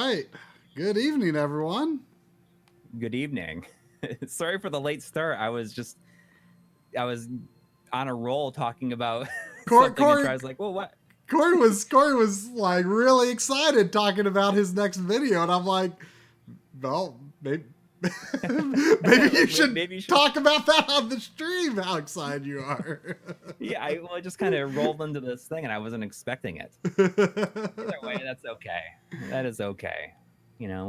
right. Good evening, everyone. Good evening. Sorry for the late start. I was on a roll talking about something, and I was like, "Well, what?" Coury was like really excited talking about his next video, and I'm like, "Well, maybe you should talk about that on the stream. How excited you are!" Yeah, I just kind of rolled into this thing, and I wasn't expecting it. Either way, that's okay. That is okay. You know,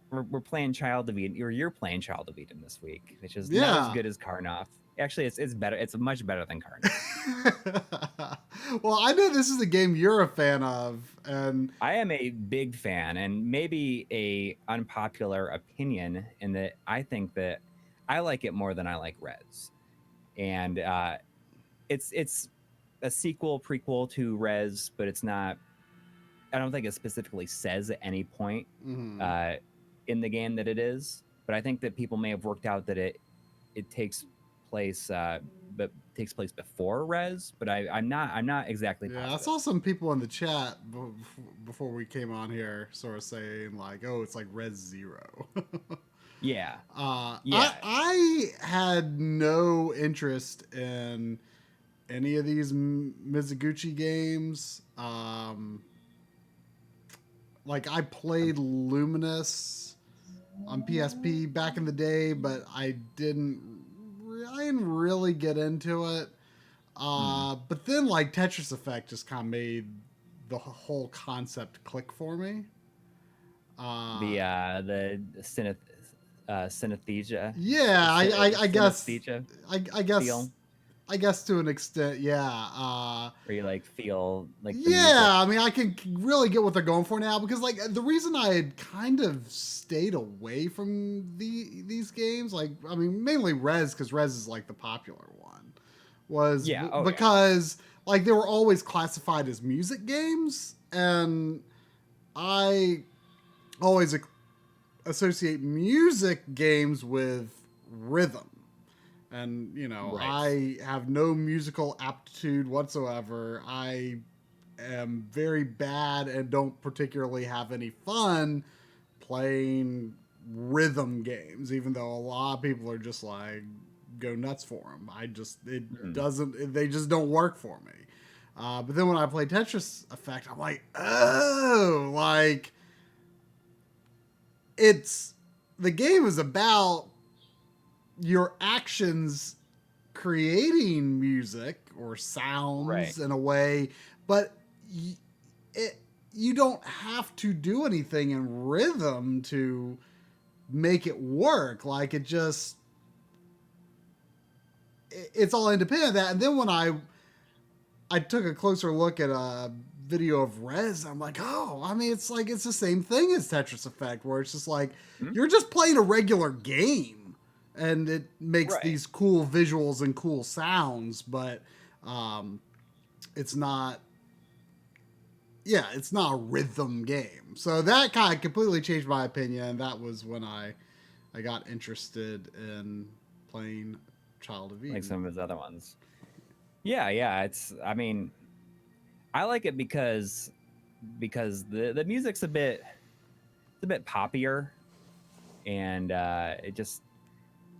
we're playing Child of Eden, or you're playing Child of Eden this week, which is not as good as Karnoff. Actually, it's better. It's much better than Karnoff. Well, I know this is a game you're a fan of, and I am a big fan, and maybe a unpopular opinion in that I think that I like it more than I like Rez, and it's a sequel prequel to Rez, but it's not. I don't think it specifically says at any point in the game that it is, but I think that people may have worked out that it takes place before Rez, but I'm not exactly positive. I saw some people in the chat before we came on here sort of saying like, "Oh, it's like Rez 0." Yeah. I had no interest in any of these Mizuguchi games. Like I played Luminous on PSP back in the day, but I didn't really get into it. But then like Tetris Effect just kind of made the whole concept click for me. The synesthesia. Yeah, I guess. Synesthesia I guess. Feel. I guess to an extent, yeah. Where you like feel like I mean, I can really get what they're going for now, because like the reason I had kind of stayed away from these games, like I mean mainly Rez, because Rez is like the popular one, was because like they were always classified as music games, and I always associate music games with rhythm. And, you know, I have no musical aptitude whatsoever. I am very bad and don't particularly have any fun playing rhythm games, even though a lot of people are just like, go nuts for them. They just don't work for me. But then when I play Tetris Effect, I'm like, oh, like, the game is about your actions creating music or sounds in a way, but you don't have to do anything in rhythm to make it work. Like it's all independent of that. And then when I took a closer look at a video of Rez, I'm like, oh, I mean, it's like, it's the same thing as Tetris Effect, where it's just like, you're just playing a regular game. And it makes these cool visuals and cool sounds, but it's not a rhythm game. So that kind of completely changed my opinion. That was when I got interested in playing Child of Eden. Like some of his other ones. Yeah. I mean, I like it because the music's a bit poppier, and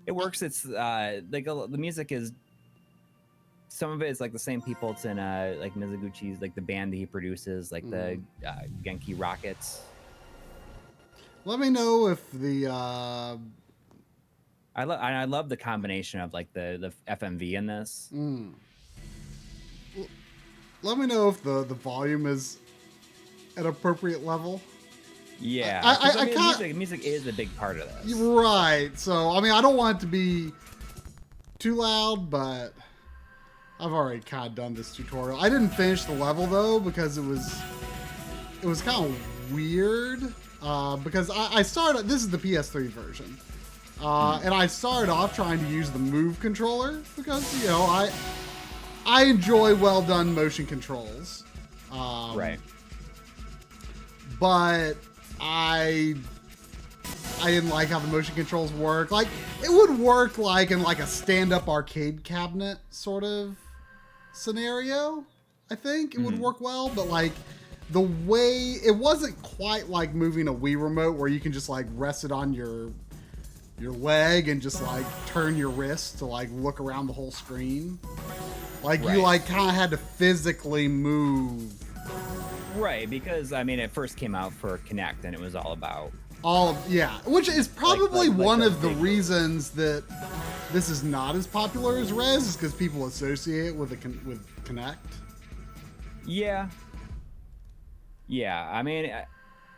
it works. It's like the music is, some of it is like the same people. It's in like Mizuguchi's, like the band that he produces, like the Genki Rockets. Let me know if the I love the combination of like the FMV in this. Let me know if the volume is at appropriate level. Yeah, music is a big part of this. Right. So, I mean, I don't want it to be too loud, but I've already kind of done this tutorial. I didn't finish the level, though, because it was kind of weird. Because I started, this is the PS3 version. And I started off trying to use the Move controller because, you know, I enjoy well-done motion controls. But I didn't like how the motion controls work. Like, it would work like in like a stand-up arcade cabinet sort of scenario. I think it would work well, but like the way it wasn't quite like moving a Wii remote where you can just like rest it on your leg and just like turn your wrist to like look around the whole screen. Like you like kind of had to physically move. Right, because I mean, it first came out for Kinect, and it was all about which is probably like one the of the big reasons that this is not as popular as Res is because people associate it with with Kinect. Yeah. I mean,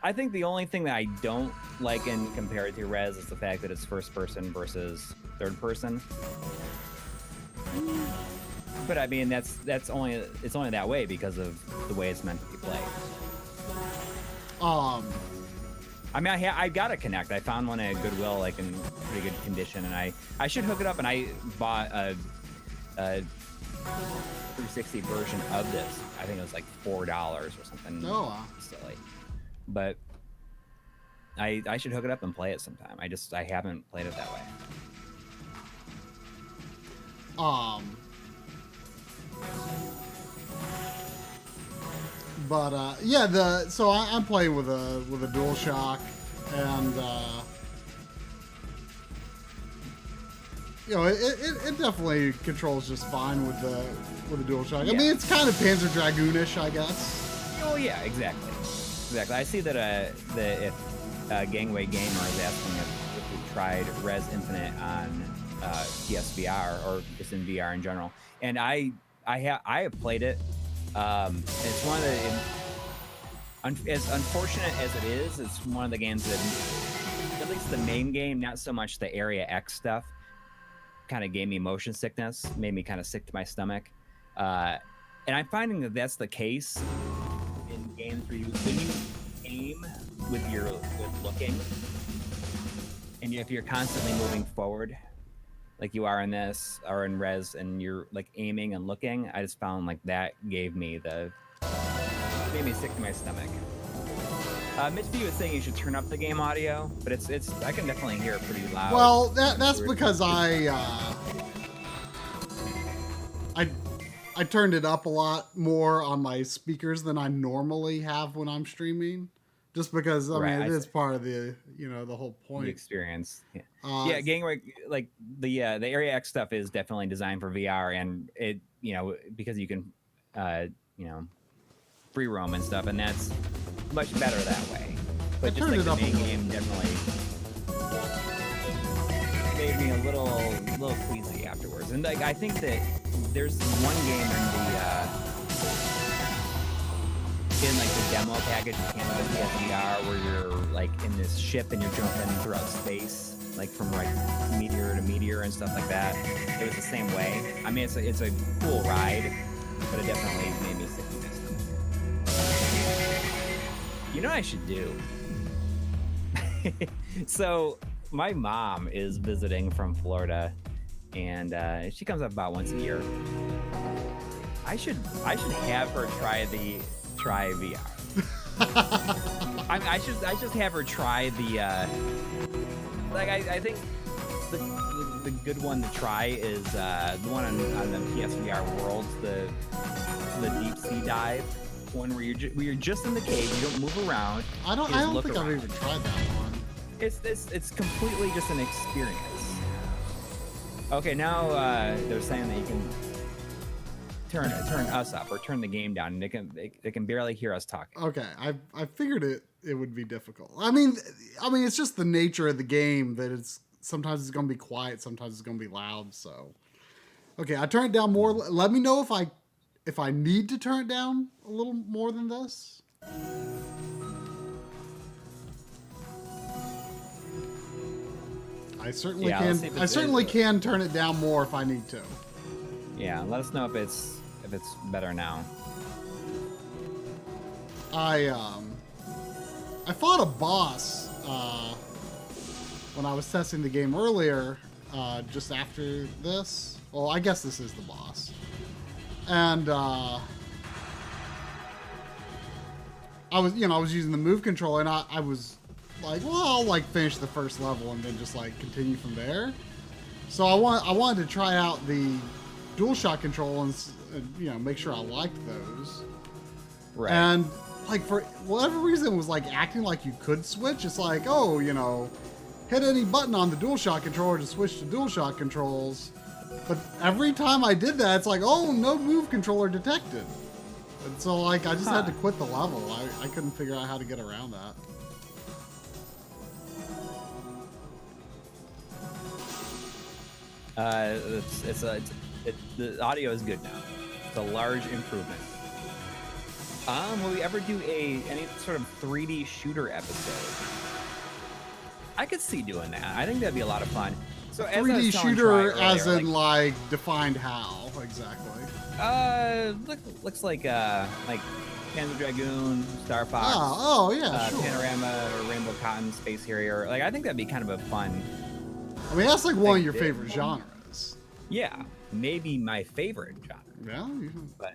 I think the only thing that I don't like in compared to Res is the fact that it's first person versus third person. But I mean, it's only that way because of the way it's meant to be played. I mean, I got a Kinect. I found one at Goodwill, like in pretty good condition, and I should hook it up. And I bought a 360 version of this. I think it was like $4 or something. Oh, silly. But I should hook it up and play it sometime. I haven't played it that way. But so I'm playing with a DualShock, and you know, it definitely controls just fine with the DualShock. Yeah. I mean, it's kind of Panzer Dragoonish, I guess. Oh yeah, exactly. I see that if Gangway Gamer is asking if we tried Res Infinite on PSVR or just in VR in general, and I have played it. It's one of the, as unfortunate as it is, it's one of the games that, at least the main game, not so much the Area X stuff, kind of gave me motion sickness, made me kind of sick to my stomach. And I'm finding that that's the case in games where when you aim with looking, and if you're constantly moving forward, like you are in this or in Res, and you're like aiming and looking, I just found like that made me sick to my stomach. Mitchby was saying you should turn up the game audio, but it's I can definitely hear it pretty loud. Well, that's because I turned it up a lot more on my speakers than I normally have when I'm streaming. Just because I mean it is part of the the whole point. The experience. Yeah, Gangway, like the Area X stuff is definitely designed for VR, and it because you can free roam and stuff, and that's much better that way. But just like the main game definitely made me a little queasy afterwards. And like I think that there's one game in like the demo package you can with PSVR where you're like in this ship and you're jumping throughout space, like from like meteor to meteor and stuff like that. It was the same way. I mean, it's a cool ride, but it definitely made me sick to my stomach. You know what I should do? So my mom is visiting from Florida, and she comes up about once a year. I should have her try VR. I should have her try the I think the good one to try is the one on the PSVR Worlds, the deep sea dive one where you're just in the cave, you don't move around. I don't think I've even tried that one. It's completely just an experience. Okay, now they're saying that you can turn us up or turn the game down, and they can barely hear us talking. Okay, I figured it would be difficult. I mean it's just the nature of the game that sometimes it's gonna be quiet, sometimes it's gonna be loud. So okay, I turn it down more. Let me know if I need to turn it down a little more than this. I certainly can. I certainly can turn it down more if I need to. Yeah, let us know if it's better now. I fought a boss when I was testing the game earlier, just after this. Well, I guess this is the boss. And I was using the move controller, and I was like, well, I'll like finish the first level and then just like continue from there. So I wanted to try out the DualShock control and make sure I liked those. Right. And like for whatever reason, was like acting like you could switch. It's like, oh, you know, hit any button on the DualShock controller to switch to DualShock controls. But every time I did that, it's like, oh, no move controller detected. And so, like, I just had to quit the level. I couldn't figure out how to get around that. The audio is good now. It's a large improvement. Will we ever do any sort of 3D shooter episode? I could see doing that. I think that'd be a lot of fun. So as 3D shooter, earlier, as in like defined how exactly? Looks like Panzer Dragoon, Star Fox. Oh yeah, sure. Panorama, Rainbow Cotton, Space Harrier. Like I think that'd be kind of a fun. I mean, that's like one of your favorite genres. Yeah, maybe my favorite genre. Yeah, but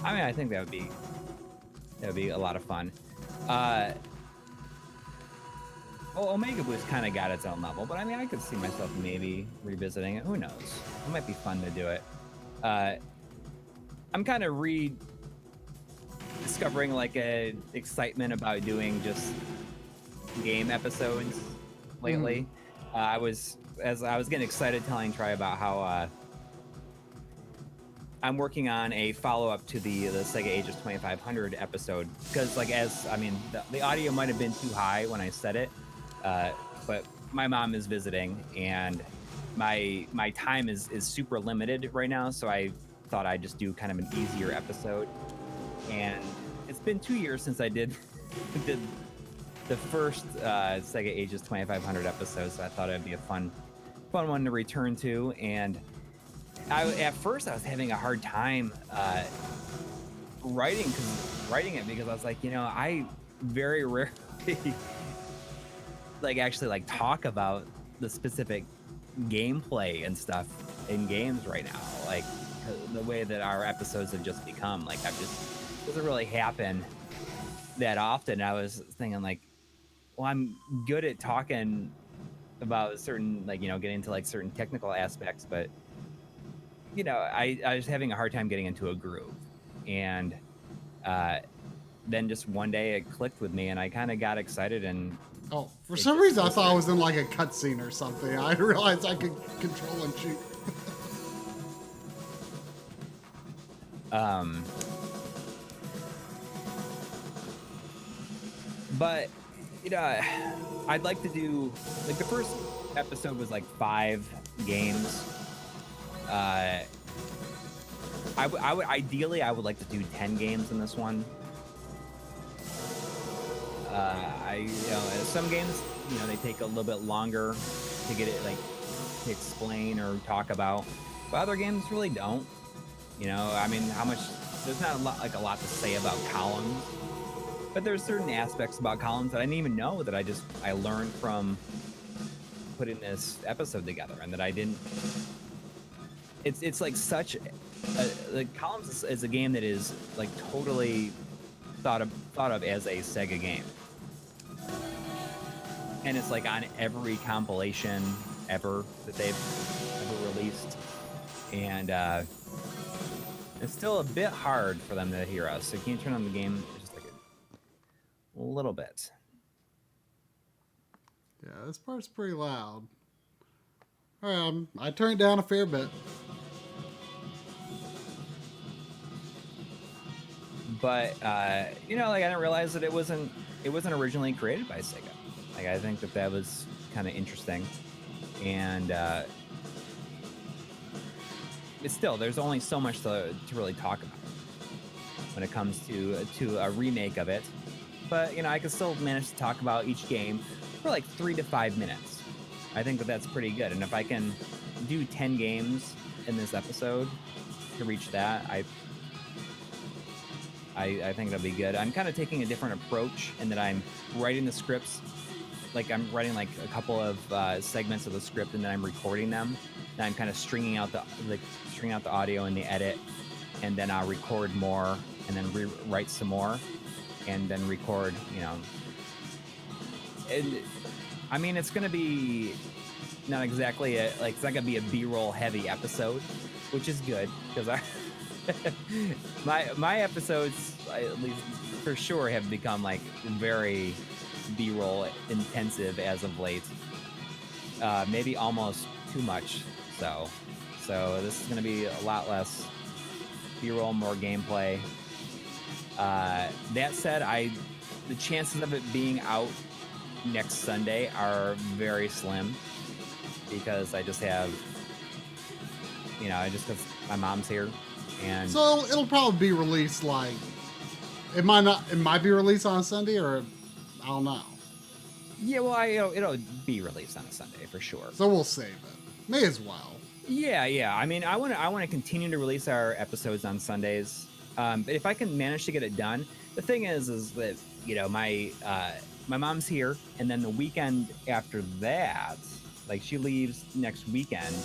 I mean, I think that would be a lot of fun. Well, Omega Boost kind of got its own level, but I mean, I could see myself maybe revisiting it. Who knows? It might be fun to do it. I'm kind of rediscovering like a excitement about doing just game episodes lately. I was getting excited telling Troy about how I'm working on a follow-up to the Sega Ages 2500 episode because, like, the audio might have been too high when I said it, but my mom is visiting and my time is super limited right now, so I thought I'd just do kind of an easier episode. And it's been 2 years since I did the first Sega Ages 2500 episode, so I thought it'd be a fun one to return to. And at first I was having a hard time writing it because I was like, you know, I very rarely actually talk about the specific gameplay and stuff in games right now, like the way that our episodes have just become. Like doesn't really happen that often. I was thinking like, well, I'm good at talking about certain, getting into certain technical aspects, but I was having a hard time getting into a groove. And then just one day it clicked with me and I kind of got excited. And for some reason I thought I was in like a cutscene or something. I realized I could control and shoot. But I'd like to do the first episode was 5 games. I would ideally I would like to do 10 games in this one. Some games they take a little bit longer to get it to explain or talk about, but other games really don't. I mean, there's not a lot to say about columns, but there's certain aspects about columns that I didn't even know that I learned from putting this episode together, and that I didn't. It's like such columns is a game that is totally thought of as a Sega game, and it's on every compilation ever that they've ever released, and it's still a bit hard for them to hear us. So can you turn on the game just a little bit? Yeah, this part's pretty loud. All right, I turned it down a fair bit. But I didn't realize that it wasn't originally created by Sega. I think that was kind of interesting, and it's still, there's only so much to really talk about when it comes to a remake of it. But I can still manage to talk about each game for 3 to 5 minutes. I think that's pretty good, and if I can do 10 games in this episode to reach that, I think that'll be good. I'm kind of taking a different approach in that I'm writing the scripts. I'm writing a couple of segments of the script, and then I'm recording them. Then I'm kind of stringing out the audio in the edit, and then I'll record more, and then rewrite some more, and then record. And I mean, it's gonna be not exactly it's not gonna be a B-roll heavy episode, which is good because my episodes, at least for sure, have become like very B-roll intensive as of late. Maybe almost too much. So this is going to be a lot less B-roll, more gameplay. That said, the chances of it being out next Sunday are very slim because I just have, just because my mom's here. And so it'll probably be released like it might be released on a Sunday, or I don't know. Yeah, well, it'll be released on a Sunday for sure. So we'll save it. May as well. Yeah. I mean, I want to continue to release our episodes on Sundays. But if I can manage to get it done, the thing is that my mom's here, and then the weekend after that, like she leaves next weekend.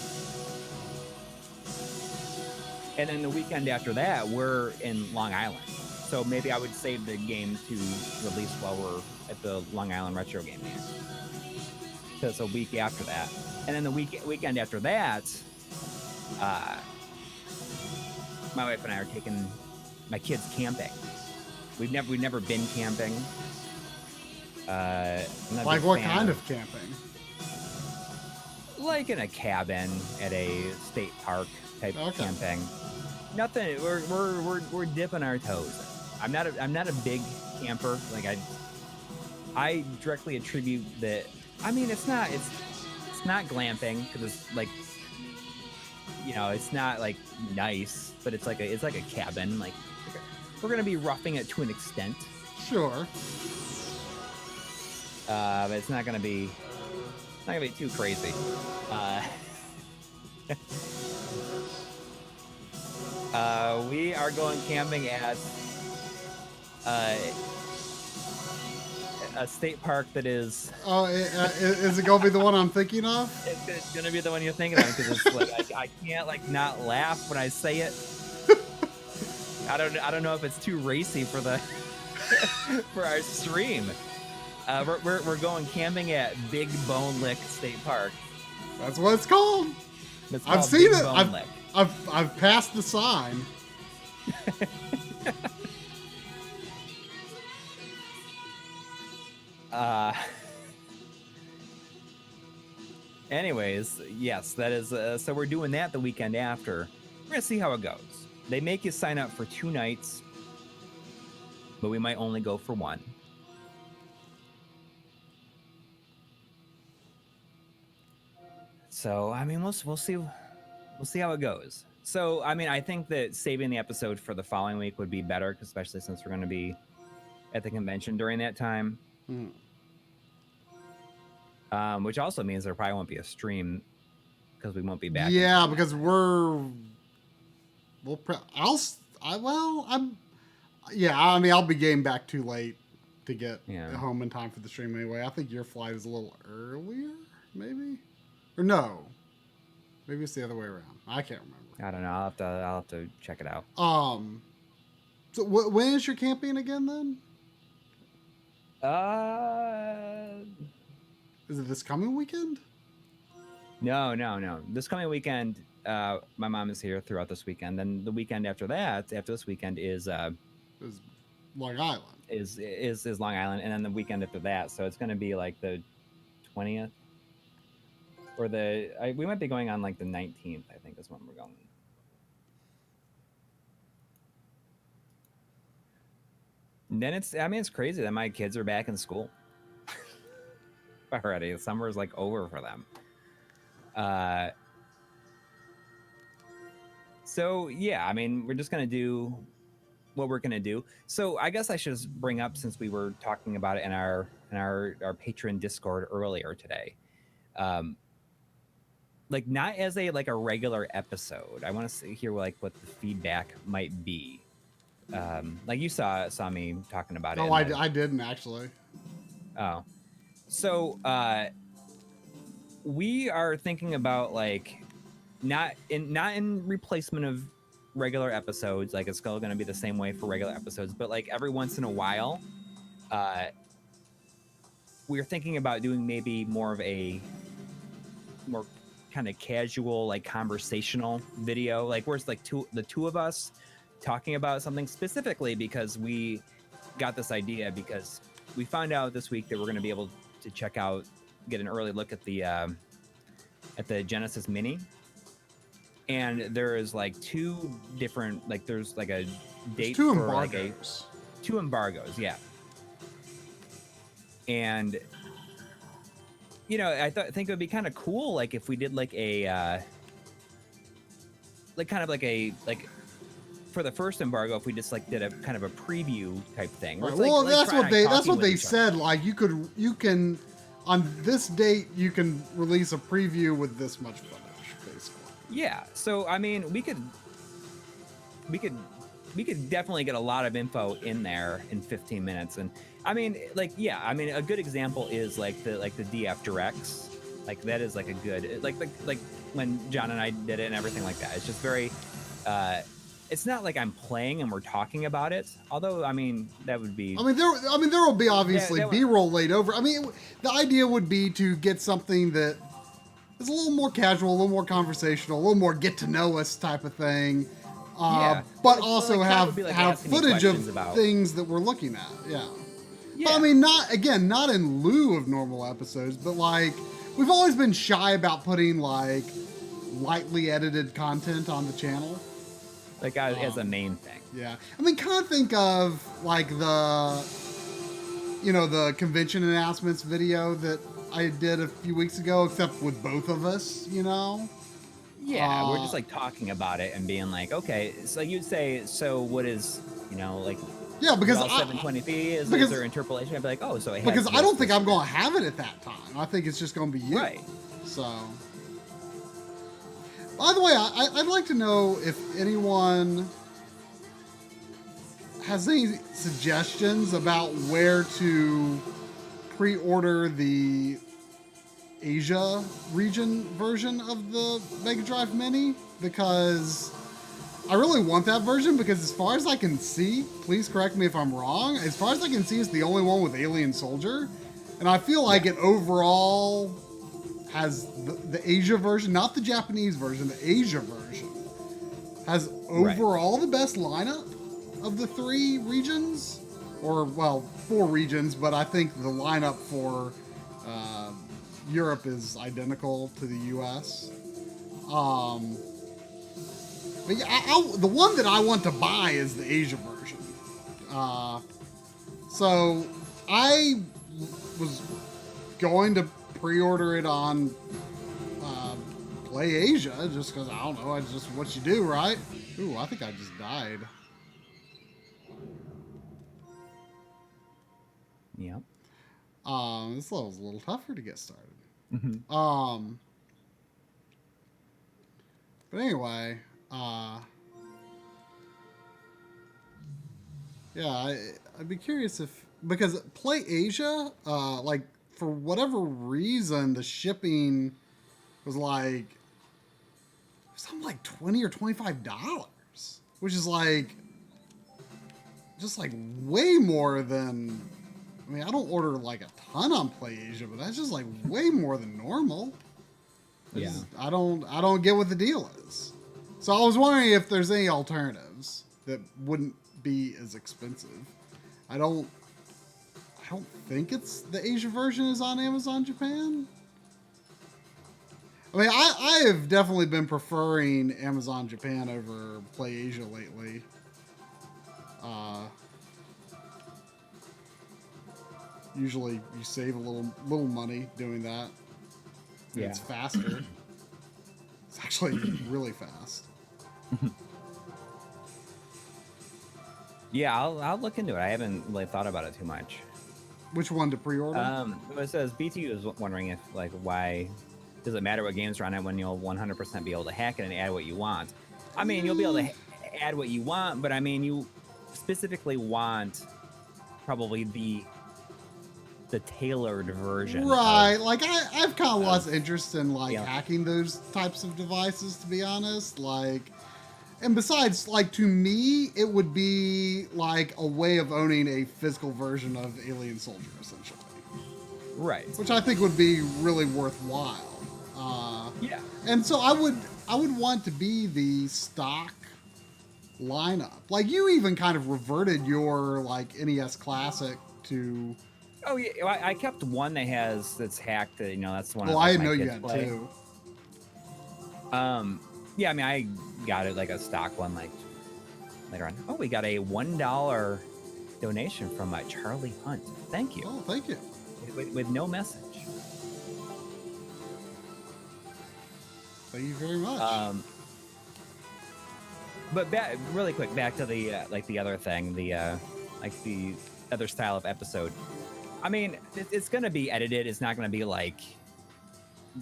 And then the weekend after that, we're in Long Island. So maybe I would save the game to release while we're at the Long Island Retro Game Day. So it's a week after that. And then the weekend after that, my wife and I are taking my kids camping. We've never been camping. Like what kind of camping? Like in a cabin at a state park type camping. Nothing. We're dipping our toes. I'm not a big camper. Like I directly attribute that. I mean, it's not glamping because it's like, it's not like nice, but it's like a cabin. Like we're gonna be roughing it to an extent. Sure. But it's not gonna be too crazy. We are going camping at a state park that is. Oh, is it gonna be the one I'm thinking of? It's gonna be the one you're thinking of because it's like I can't like not laugh when I say it. I don't know if it's too racy for the for our stream. We're going camping at Big Bone Lick State Park. That's what it's called. I've seen it. I've passed the sign. Anyways, yes, that is. So we're doing that the weekend after. We're gonna see how it goes. They make you sign up for 2 nights, but we might only go for 1. So I mean, we'll see how it goes. So I mean, I think that saving the episode for the following week would be better, especially since we're going to be at the convention during that time. Which also means there probably won't be a stream because we won't be back. Yeah, because I'll be getting back too late to get home in time for the stream anyway. I think your flight is a little earlier, maybe, or no, maybe it's the other way around. I can't remember. I don't know. I'll have to check it out. So when is your camping again then? Is it this coming weekend? No. This coming weekend, my mom is here throughout this weekend. Then the weekend after that, after this weekend is Long Island. Is Long Island, and then the weekend after that, so it's going to be like the 20th, or we might be going on like the 19th. I think is when we're going. And then it's crazy that my kids are back in school already. Summer's like over for them. So yeah, I mean, we're just gonna do what we're gonna do. So I guess I should just bring up, since we were talking about it in our patron Discord earlier today, like not as a regular episode. I want to hear like what the feedback might be. Like you saw me talking about it. Oh, I didn't actually. Oh, so we are thinking about like not in replacement of regular episodes. Like it's still going to be the same way for regular episodes, but like every once in a while, we're thinking about doing maybe more of a more kind of casual, like conversational video, like where it's like the two of us talking about something specifically because we got this idea because we found out this week that we're going to be able to get an early look at the Genesis Mini. And there is like two different, like there's like a date two for embargoes. like two embargoes, yeah. And you know, I think it would be kind of cool, like if we did like a, like kind of like a for the first embargo, if we just like did a kind of a preview type thing. Right. Like, Well, like that's what they said. Like you can on this date you can release a preview with this much footage, basically. Yeah. So I mean, we could definitely get a lot of info in there in 15 minutes. And I mean, like, yeah, I mean, a good example is like the DF Directs. Like that is like a good, like when John and I did it and everything like that. It's just very, it's not like I'm playing and we're talking about it. Although, I mean, that would be. I mean, there will be obviously B-roll laid over. I mean, the idea would be to get something that is a little more casual, a little more conversational, a little more get to know us type of thing. Yeah. But also like, have footage of things that we're looking at. Yeah. Yeah. But I mean, not in lieu of normal episodes, but like we've always been shy about putting like lightly edited content on the channel. Like as a main thing. Yeah. I mean, kind of think of like the convention announcements video that I did a few weeks ago, except with both of us, you know? Yeah, we're just like talking about it and being like, okay, so you'd say, so what is, like, yeah, because 720p is there interpolation? I'd be like, oh, so it has because I don't think I'm going to have it at that time. I think it's just going to be you. Right. So, by the way, I'd like to know if anyone has any suggestions about where to pre-order the Asia region version of the Mega Drive Mini, because I really want that version, because as far as I can see, please correct me if I'm wrong, as far as I can see, it's the only one with Alien Soldier, and I feel like it overall has the Asia version, not the Japanese version, the Asia version has overall the best lineup of the three regions, or well, 4 regions, but I think the lineup for Europe is identical to the US. But yeah, the one that I want to buy is the Asia version. So I was going to pre-order it on Play Asia, just because, I don't know, it's just what you do, right? Ooh, I think I just died. Yep. This level's a little tougher to get started. Mm-hmm. But anyway, yeah, I'd be curious if, because Play Asia, like, for whatever reason, the shipping was like, something like $20 or $25, which is like, just like way more than, I mean, I don't order like a ton on Play Asia, but that's just like way more than normal. Yeah. I don't get what the deal is. So I was wondering if there's any alternatives that wouldn't be as expensive. I don't think it's the Asia version is on Amazon Japan. I mean, I have definitely been preferring Amazon Japan over Play Asia lately. Usually you save a little money doing that. Yeah. It's faster. It's actually really fast. Yeah, I'll look into it. I haven't really thought about it too much. Which one to pre-order? It says BTU is wondering if, like, why does it matter what games are on it when you'll 100% be able to hack it and add what you want? I mean, you'll be able to add what you want, but I mean, you specifically want probably the tailored version. Right. Like I've kind of lost interest in like hacking those types of devices, to be honest. Like, and besides, like, to me, it would be like a way of owning a physical version of Alien Soldier, essentially. Right. Which I think would be really worthwhile. Yeah. And so I would want to be the stock lineup. Like you even kind of reverted your like NES Classic to. Oh yeah, well, I kept one that's hacked. You know, that's the one. Oh, like, I didn't my know you kids had play. two. Yeah, I mean, I got it like a stock one like later on. Oh, we got a $1 donation from Charlie Hunt. Thank you. Oh, thank you. With no message. Thank you very much. But really quick, back to the like the other thing, the like the other style of episode. I mean, it's going to be edited. It's not going to be like,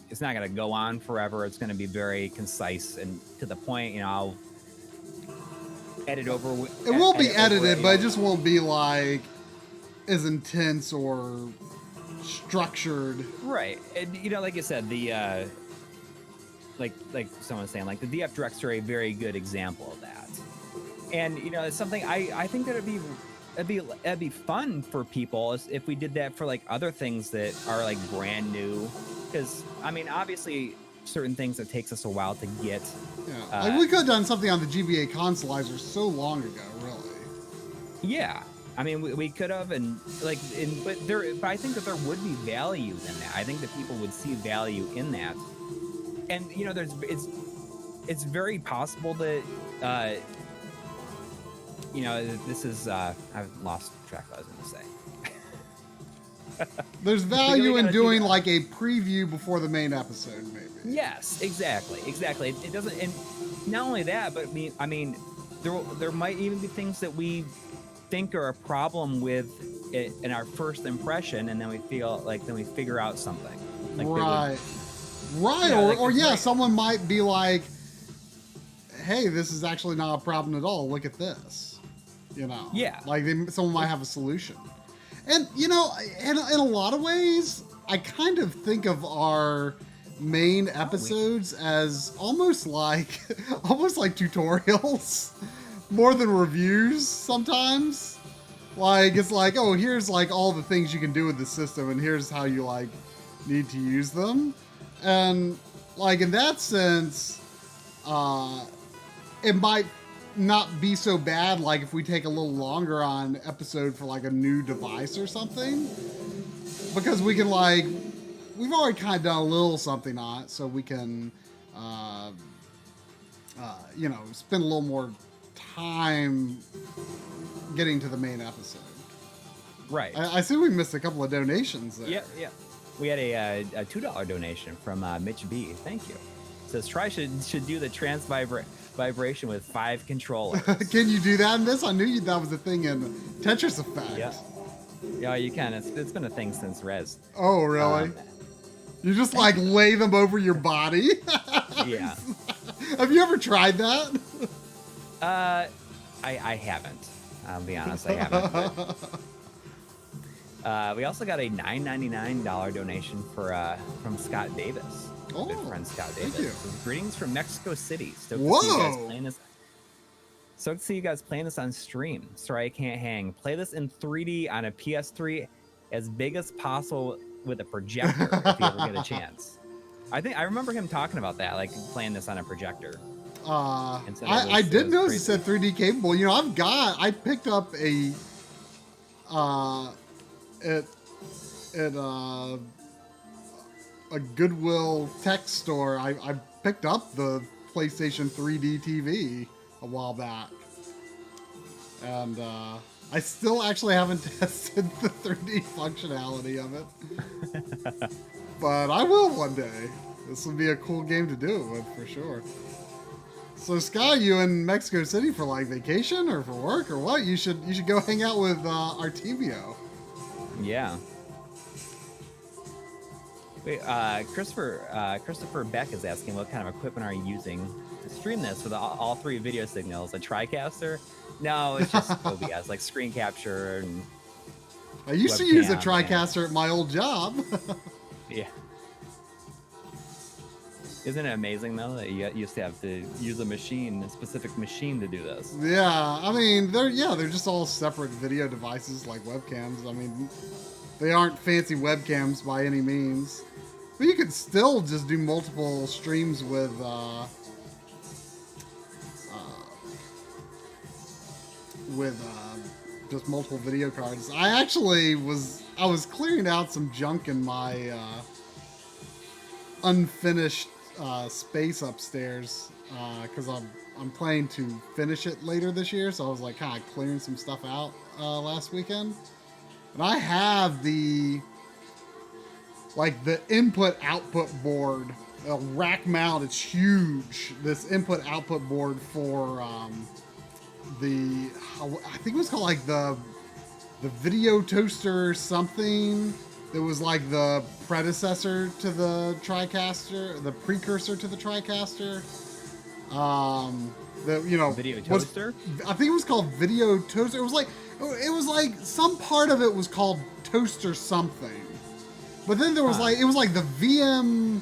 it's not going to go on forever. It's going to be very concise and to the point. You know, I'll edit over. It will be edited, but it just won't be like as intense or structured. Right. And, you know, like you said, the like someone was saying, like the DF directs are a very good example of that. And you know, it's something I think that it'd be fun for people if we did that for like other things that are like brand new. Because I mean, obviously, certain things that takes us a while to get. Yeah, like we could have done something on the GBA consolizer so long ago, really. Yeah, I mean, we could have, and like, but I think that there would be value in that. I think that people would see value in that. And you know, it's very possible that you know, this is I've lost track of what I was going to say. There's value in doing like a preview before the main episode, maybe. Yes, exactly. It doesn't, and not only that, but I mean, there might even be things that we think are a problem with it in our first impression, and then we figure out something. Like right. Yeah, someone might be like, hey, this is actually not a problem at all. Look at this. You know? Yeah. Like someone might have a solution. And, you know, in a lot of ways, I kind of think of our main episodes as almost like tutorials more than reviews sometimes. Like, it's like, oh, here's like all the things you can do with the system and here's how you like need to use them. And like in that sense, it might not be so bad like if we take a little longer on episode for like a new device or something, because we can like, we've already kind of done a little something on it, so we can you know, spend a little more time getting to the main episode. Right. I see we missed a couple of donations there. Yeah. We had a $2 donation from Mitch B. Thank you. It says Try should do the trans vibration with 5 controllers. Can you do that in this? I knew that was a thing in Tetris Effect. Yeah, you can. It's been a thing since Res. Oh, really? You just like lay them over your body? Yeah. Have you ever tried that? I haven't. I'll be honest, I haven't. We also got a $9.99 donation from Scott Davis. Oh, good friend Scott Davis. thank you. Greetings from Mexico City. Stoked to see you guys playing this on stream. Sorry I can't hang. Play this in 3D on a PS3 as big as possible with a projector if you ever get a chance. I remember him talking about that, like playing this on a projector. I did notice it said 3D capable. You know, I picked up at a Goodwill tech store. I picked up the PlayStation 3D TV a while back, and I still actually haven't tested the 3D functionality of it, but I will one day. This would be a cool game to do it with for sure. So Scott, you in Mexico City for like vacation or for work or what? You should go hang out with Artevio. Yeah. Wait, Christopher Beck is asking what kind of equipment are you using to stream this with all 3 video signals? A TriCaster? No, it's just OBS, like screen capture and I used to use a TriCaster at my old job. Yeah. Isn't it amazing though that you used to have to use a specific machine to do this? Yeah, I mean they're just all separate video devices like webcams. I mean, they aren't fancy webcams by any means. But you could still just do multiple streams with just multiple video cards. I was clearing out some junk in my unfinished space upstairs because I'm planning to finish it later this year. So I was like kind of clearing some stuff out last weekend, and I have the input output board, a rack mount. It's huge. This input output board for I think it was called like the video toaster something. It was like the predecessor to the TriCaster, the precursor to the TriCaster. Video toaster. I think it was called video toaster. It was like some part of it was called toaster something. But then there was it was like the VM.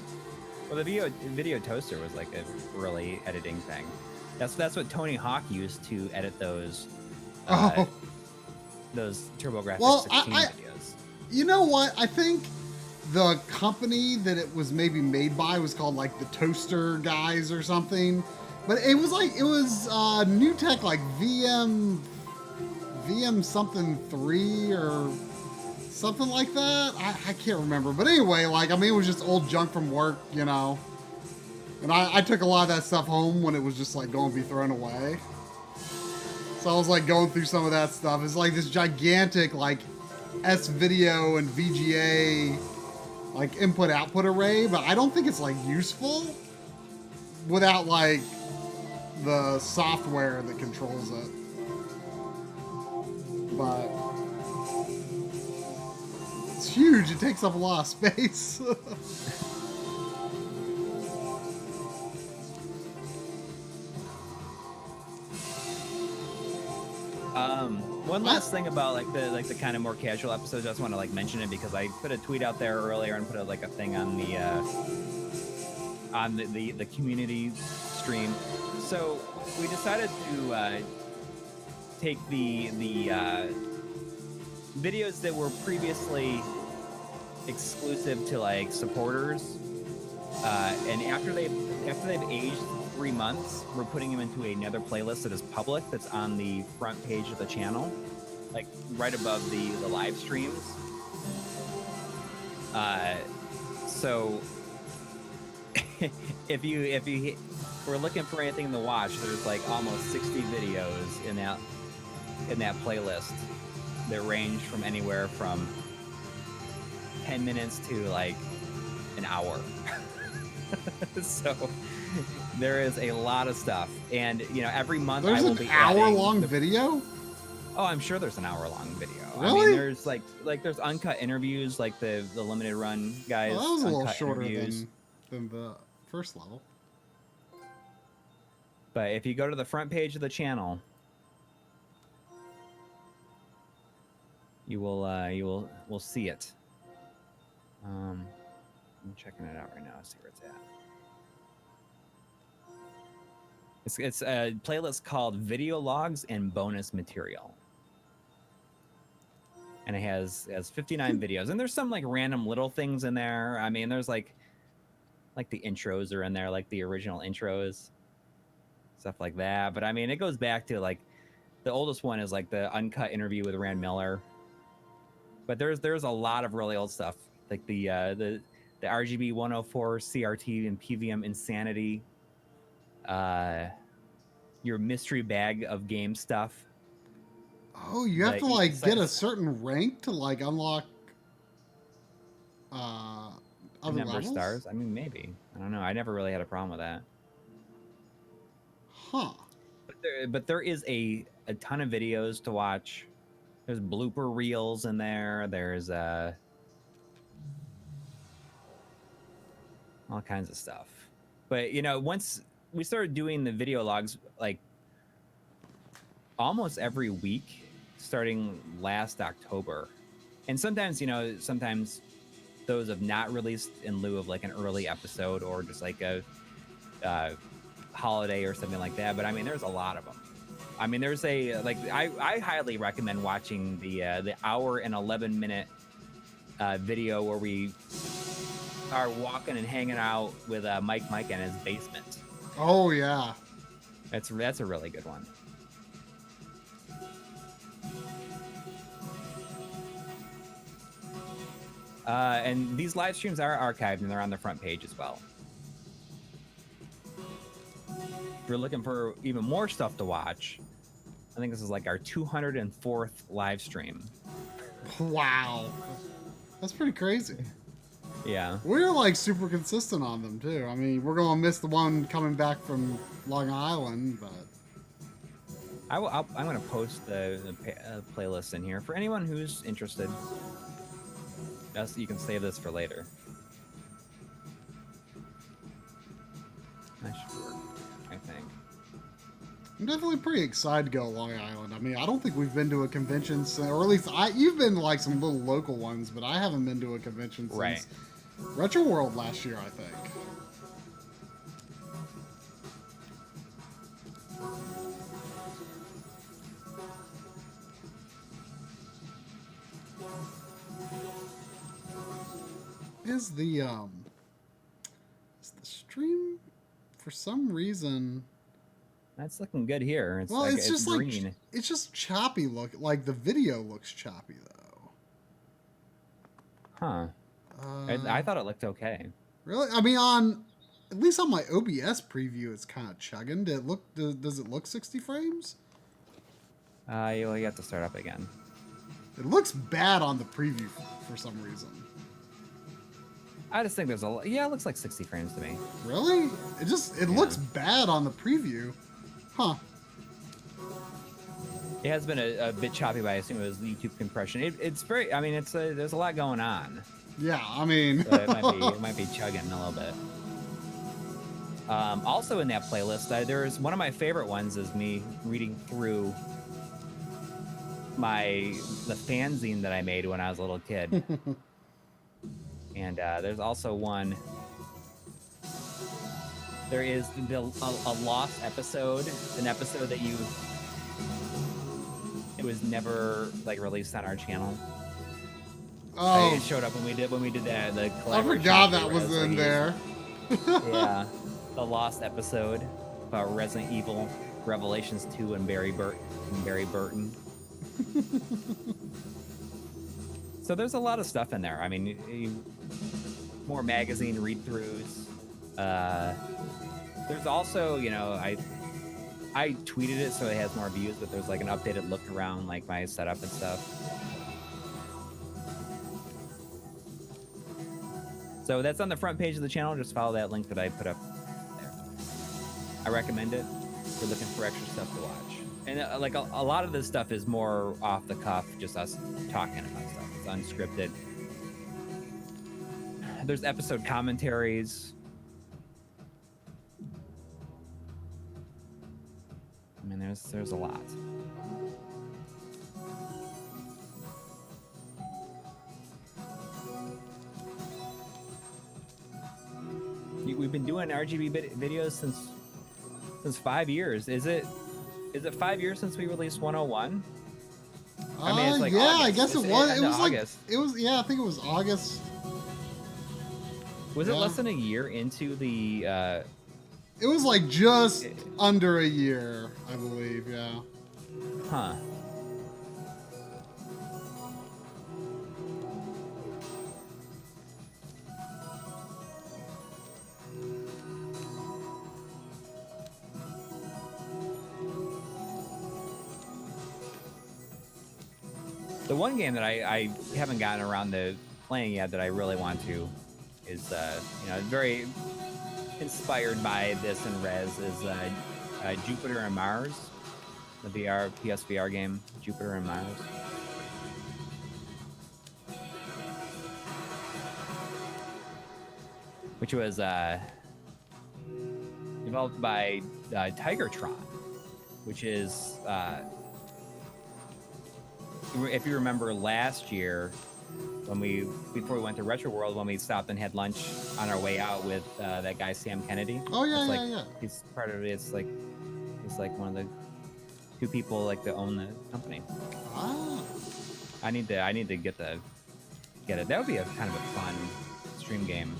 Well, the video toaster was like a early editing thing. That's what Tony Hawk used to edit those TurboGrafx 16 videos. You know what? I think the company that it was maybe made by was called like the Toaster Guys or something. But it was new tech, like VM something 3 or something like that. I can't remember. But anyway, it was just old junk from work, you know. And I took a lot of that stuff home when it was just like going to be thrown away. So I was like going through some of that stuff. It's like this gigantic like S-video and VGA like input output array, but I don't think it's like useful without like the software that controls it. But it's huge. It takes up a lot of space. One last thing about the kind of more casual episodes. I just want to mention it because I put a tweet out there earlier and put a thing on the community stream. So we decided to take the videos that were previously exclusive to supporters, and after they've aged 3 months, we're putting them into another playlist that is public, that's on the front page of the channel, right above the live streams. So if you were looking for anything to watch, there's almost 60 videos in that playlist that range from anywhere from 10 minutes to an hour. So there is a lot of stuff, and every month there's I will be an hour-long video. Oh, I'm sure there's an hour-long video. Really? I mean, there's there's uncut interviews, like the limited run guys. Well, that was a little shorter interviews. than the first level. But if you go to the front page of the channel, you will see it. I'm checking it out right now. See where it's at. It's a playlist called Video Logs and Bonus Material, and it has 59 videos. And there's some random little things in there. I mean, there's like the intros are in there, the original intros, stuff like that. But I mean, it goes back to the oldest one is the uncut interview with Rand Miller. But there's a lot of really old stuff, like the RGB 104 CRT and PVM Insanity, your mystery bag of game stuff. Oh, you have to get a certain rank to unlock other number levels? stars. I mean, maybe. I don't know. I never really had a problem with that. Huh. But there is a ton of videos to watch. There's blooper reels in there. There's all kinds of stuff. But once we started doing the video logs almost every week starting last October. And sometimes those have not released in lieu of an early episode or just a holiday or something like that. But I mean, there's a lot of them. I mean, there's I highly recommend watching the hour and 11 minute video where we are walking and hanging out with Mike in his basement. Oh yeah. That's a really good one. And these live streams are archived and they're on the front page as well. If you're looking for even more stuff to watch, I think this is like our 204th live stream. Wow. That's pretty crazy. Yeah. We're like super consistent on them too. I mean, we're gonna miss the one coming back from Long Island, but I'm gonna post the playlist in here for anyone who's interested. You can save this for later. That should work, I think. I'm definitely pretty excited to go to Long Island. I mean, I don't think we've been to a convention since, or at least you've been to like some little local ones, but I haven't been to a convention since Retro World last year, I think. Is the stream for some reason? That's looking good here. Well, it's just green. like it's just choppy look. Like the video looks choppy though. Huh. I thought it looked okay. Really? I mean, at least on my OBS preview, it's kind of chugging. Does it look 60 frames? You have to start up again. It looks bad on the preview for some reason. I just think there's it looks like 60 frames to me. Really? It looks bad on the preview. Huh. It has been a bit choppy, but I assume it was YouTube compression. It's very, I mean, there's a lot going on. Yeah, I mean. So it might be chugging a little bit. Also in that playlist, there's one of my favorite ones is me reading through the fanzine that I made when I was a little kid. And there's also one. There is a lost episode, an episode that it was never like released on our channel. Oh, it showed up when we did the I forgot that was in there. Yeah, the lost episode about Resident Evil Revelations 2 and Barry Burton. So there's a lot of stuff in there. I mean, more magazine read-throughs. There's also, I tweeted it so it has more views, but there's like an updated look around like my setup and stuff. So that's on the front page of the channel. Just follow that link that I put up there. I recommend it if you're looking for extra stuff to watch. And like a lot of this stuff is more off the cuff, just us talking about stuff. It's unscripted. There's episode commentaries. I mean, there's a lot. We've been doing RGB videos since 5 years. Is it 5 years since we released 101? I mean, it's like yeah, August. I guess it was. It was August. Like, it was. Yeah, I think it was August. Was it less than a year into the? It was like just under a year, I believe. Yeah. Huh. The one game that I haven't gotten around to playing yet that I really want to is very inspired by this and Rez is Jupiter and Mars, the PSVR game Jupiter and Mars. Which was developed by Tigertron, which is if you remember last year before we went to Retro World, when we stopped and had lunch on our way out with that guy Sam Kennedy. Oh yeah, yeah. He's part of it. It's like one of the two people like to own the company. Ah. I need to get it. That would be a kind of a fun stream game.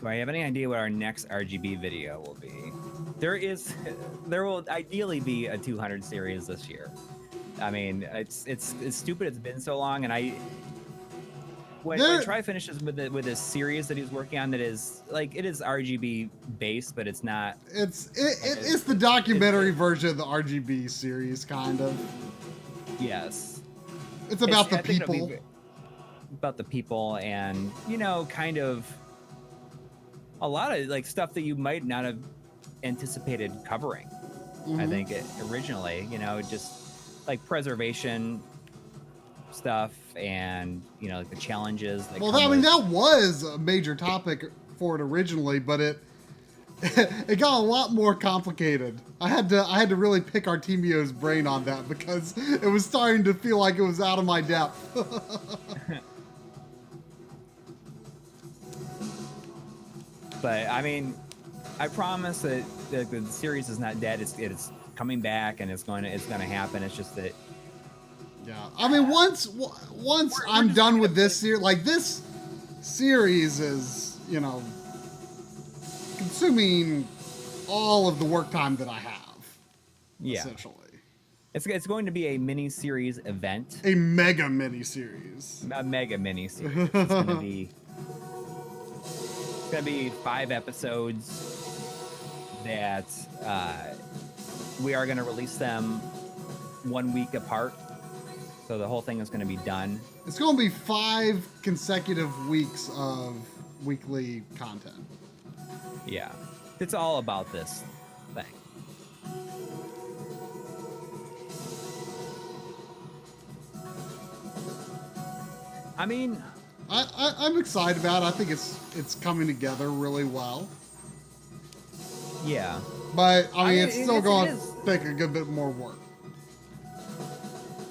Do I have any idea what our next RGB video will be? There will ideally be a 200 series this year. I mean, it's stupid. It's been so long, and when Tri finishes with this series that he's working on, that is like it is RGB based, but it's not. It's the documentary version of the RGB series, kind of. Yes. It's about the people. About the people, and kind of a lot of like stuff that you might not have anticipated covering. I think originally, just like preservation stuff and like the challenges. That that was a major topic for it originally, but it got a lot more complicated. I had to really pick Artemio's brain on that because it was starting to feel like it was out of my depth. But I mean, I promise that the series is not dead. It's coming back, and it's going to happen. It's just that. Yeah, I mean, once I'm done with this series, like this series is consuming all of the work time that I have. Yeah. Essentially. It's going to be a mini series event. A mega mini series. A mega mini series. It's going to be 5 episodes that we are going to release them 1 week apart. So the whole thing is going to be done. It's going to be 5 consecutive weeks of weekly content. Yeah. It's all about this thing. I mean, I'm excited about it. I think it's coming together really well. Yeah. But I mean it's still going to take a good bit more work.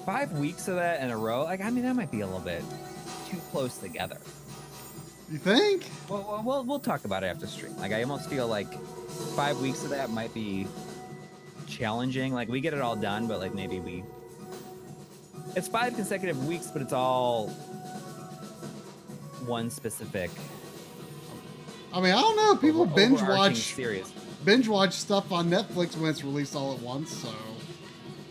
5 weeks of that in a row, like, I mean, that might be a little bit too close together. You think? Well, we'll talk about it after stream. Like, I almost feel like 5 weeks of that might be challenging. Like, we get it all done, but like maybe it's 5 consecutive weeks, but it's all one specific. I mean, I don't know. People binge watch stuff on Netflix when it's released all at once, so.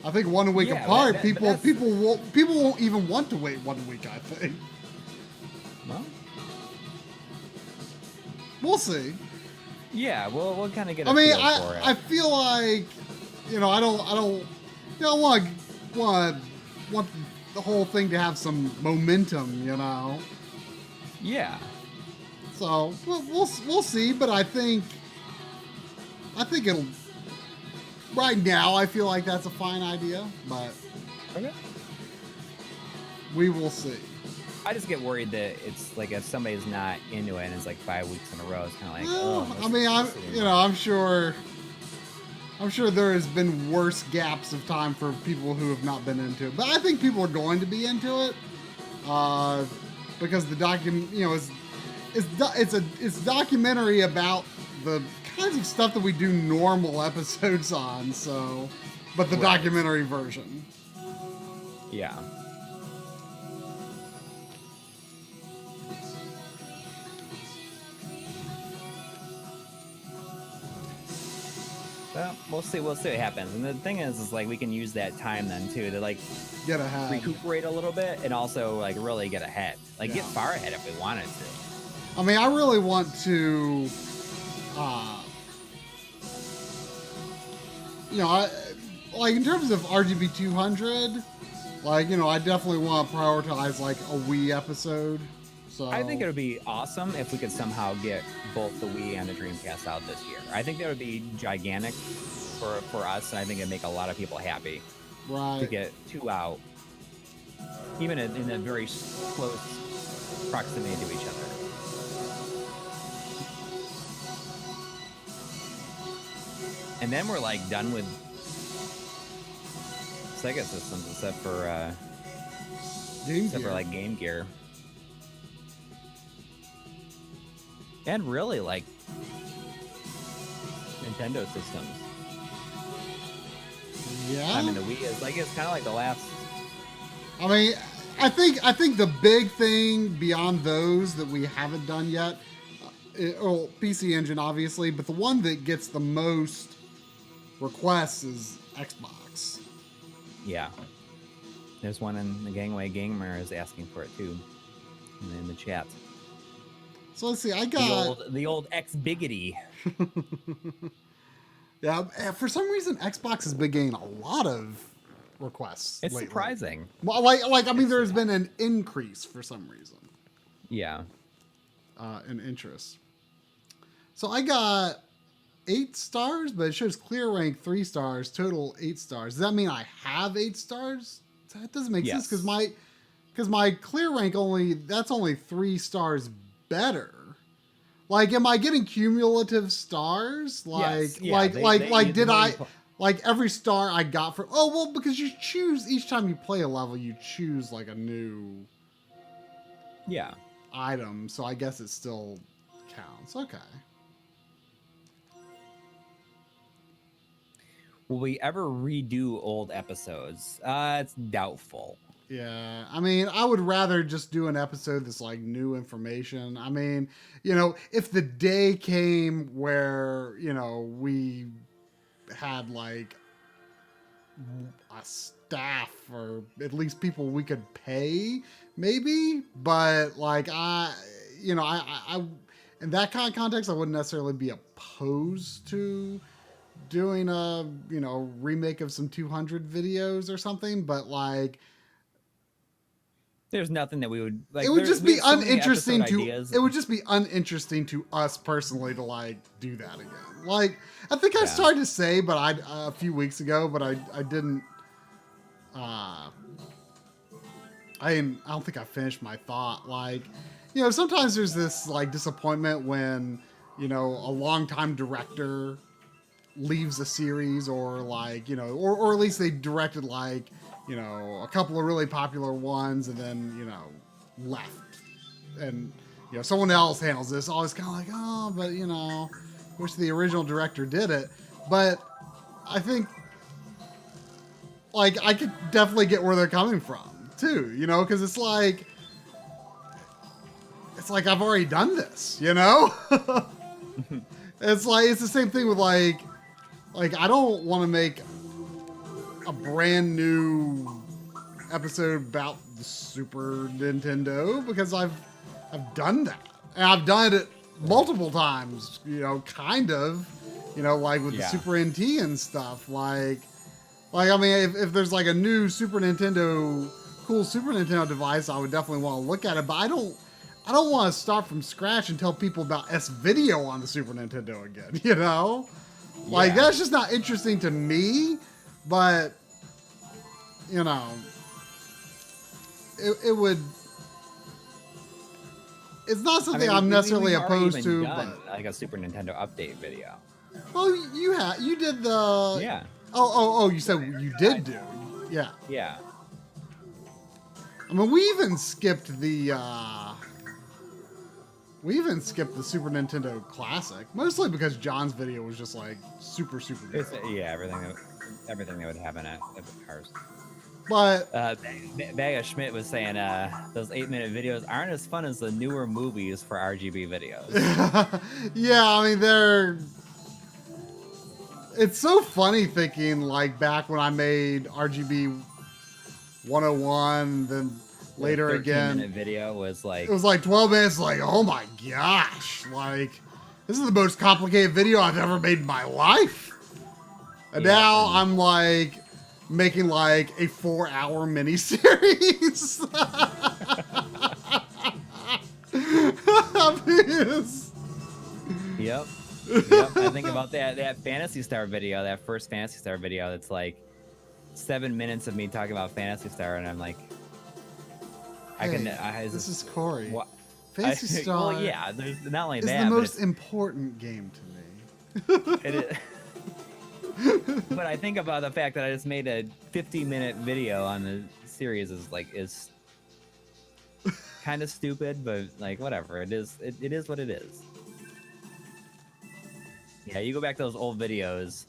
I think 1 week apart, people won't even want to wait 1 week, I think. Well, we'll see. Yeah, we'll kind of get. I mean, I feel like, I don't want the whole thing to have some momentum, Yeah. So we'll see, but I think it'll. Right now, I feel like that's a fine idea, but okay. We will see. I just get worried that it's like if somebody's not into it and it's like 5 weeks in a row, it's kind of like. I mean, I'm sure there has been worse gaps of time for people who have not been into it, but I think people are going to be into it because the it's documentary about the kinds of stuff that we do normal episodes on, so, but the documentary version. Yeah. Well, we'll see what happens. And the thing is like we can use that time then too to like get ahead, recuperate a little bit, and also like really get ahead, like get far ahead if we wanted to. I mean, I really want to. Like in terms of RGB 200, like, I definitely want to prioritize like a Wii episode. So I think it would be awesome if we could somehow get both the Wii and the Dreamcast out this year. I think that would be gigantic for us, and I think it'd make a lot of people happy. Right. To get 2 out, even in a very close proximity to each other. And then we're like done with Sega systems, except for like Game Gear, and really like Nintendo systems. Yeah. I mean, the Wii is like it's kind of like the last. I mean, I think the big thing beyond those that we haven't done yet Well, PC Engine, obviously, but the one that gets the most requests is Xbox. Yeah. There's one in the Gangway Gamer is asking for it too in the chat. So let's see. I got the old X biggity. Yeah, for some reason, Xbox has been getting a lot of requests. It's lately. surprising. Well, I mean, there's been an increase for some reason. Yeah. In interest. So I got 8 stars, but it shows clear rank 3 stars, total 8 stars. Does that mean I have 8 stars? That doesn't make sense because my clear rank that's only 3 stars better. Like, am I getting cumulative stars? Like, yes. did I like every star I got for? Oh well, because you choose each time you play a level, you choose like a new item. So I guess it still counts. Okay. Will we ever redo old episodes? It's doubtful. Yeah, I mean, I would rather just do an episode that's like new information. I mean, if the day came where, we had like a staff or at least people we could pay, maybe, but like I in that kind of context, I wouldn't necessarily be opposed to doing a, remake of some 200 videos or something, but like, there's nothing that we would like. It would just be uninteresting to. Ideas. It would just be uninteresting to us personally to like do that again. Like I think I started to say, but a few weeks ago, but I didn't. I don't think I finished my thought. Like, sometimes there's this like disappointment when a longtime director leaves a series or like or at least they directed like a couple of really popular ones and then left and someone else handles this. Always kind of like, oh, but wish the original director did it. But I think like I could definitely get where they're coming from too, because it's like I've already done this, It's like it's the same thing with like I don't want to make a brand new episode about the Super Nintendo because I've done that. And I've done it multiple times, kind of, like with the Super NT and stuff. Like I mean, if there's like a new cool Super Nintendo device, I would definitely want to look at it, but I don't want to start from scratch and tell people about S-Video on the Super Nintendo again, Like, that's just not interesting to me, but, it would... It's not something I'm necessarily opposed to, but... like a Super Nintendo update video. Well, you did the... Yeah. Oh, you said you did do. Yeah. Yeah. I mean, we even skipped the... We even skipped the Super Nintendo Classic, mostly because John's video was just like super good. Everything that would have in it, ours. But Baga Schmidt was saying those 8-minute videos aren't as fun as the newer movies for RGB videos. Yeah, I mean it's so funny thinking like back when I made RGB 101, then later again, 13-minute video was like... It was like 12 minutes, like, oh my gosh. Like, this is the most complicated video I've ever made in my life. And now I'm like making like a 4-hour miniseries. Yep. I think about that Phantasy Star video, that first Phantasy Star video, that's like 7 minutes of me talking about Phantasy Star, and I'm like... This is Coury. Phantasy Star. Well, yeah, there's not only is that, the most important game to me. It is. But I think about the fact that I just made a 50-minute video on the series is kind of stupid, but like whatever. It is what it is. Yeah, you go back to those old videos.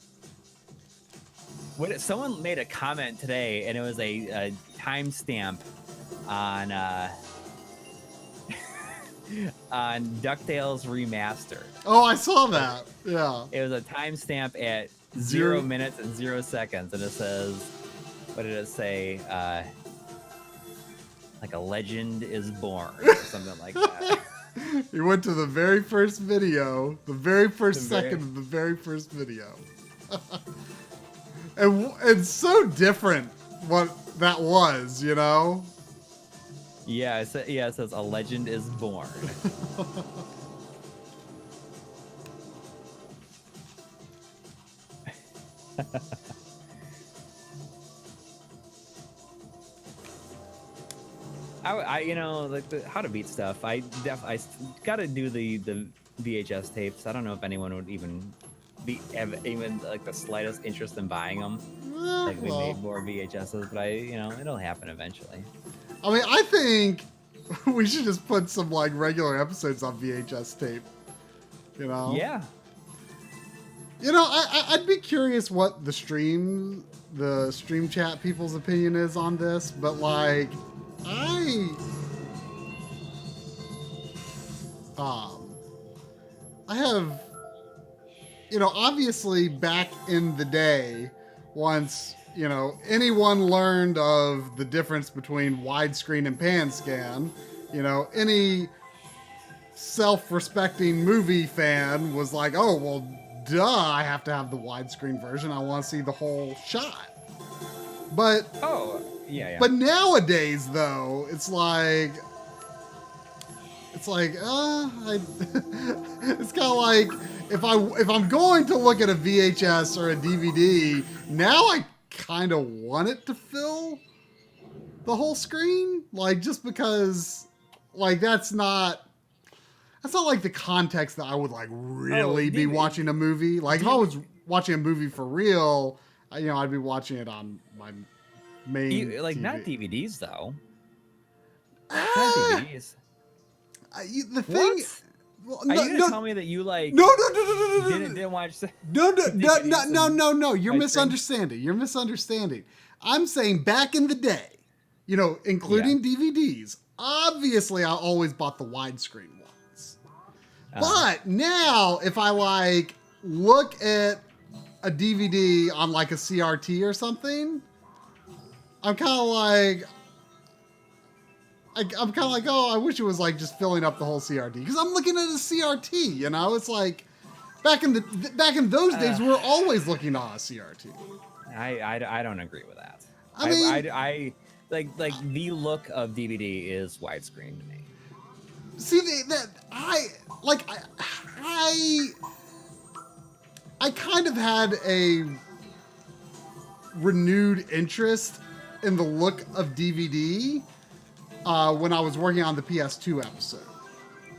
Someone made a comment today, and it was a timestamp on on DuckTales Remastered. Oh, I saw that. Yeah. It was a timestamp at 0 Zero- minutes and 0 seconds, and it says, what did it say? Like a legend is born, or something like that. He went to the very first video, the very first The very- second of the very first video. And it's so different what that was, you know? Yeah, it says a legend is born. I you know, like the how to beat stuff. I got to do the VHS tapes. I don't know if anyone would even even like the slightest interest in buying them. Like we made more VHSs, but it'll happen eventually. I mean, I think we should just put some like regular episodes on VHS tape. You know? Yeah. You know, I'd be curious what the stream chat people's opinion is on this, but like, I have, obviously back in the day, once, anyone learned of the difference between widescreen and pan scan, any self-respecting movie fan was like, oh, well, duh, I have to have the widescreen version. I want to see the whole shot. But yeah. But nowadays, though, it's like it's kind of like if I'm going to look at a VHS or a DVD, now I kind of want it to fill the whole screen, like just because, like that's not like the context that I would like really be watching a movie. Like if I was watching a movie for real, I'd be watching it on my main like TV. not DVDs though. Not DVDs. The thing. Well, are you gonna tell me that you like no didn't watch no you're misunderstanding. You're misunderstanding. I'm saying back in the day, including DVDs, obviously I always bought the widescreen ones. But now if I like look at a DVD on like a CRT or something, I'm kind of like, oh, I wish it was like just filling up the whole CRT because I'm looking at a CRT. It's like back in those days we were always looking on a CRT. I don't agree with that. I mean, I like the look of DVD is widescreen to me. See I kind of had a renewed interest in the look of DVD when I was working on the PS2 episode.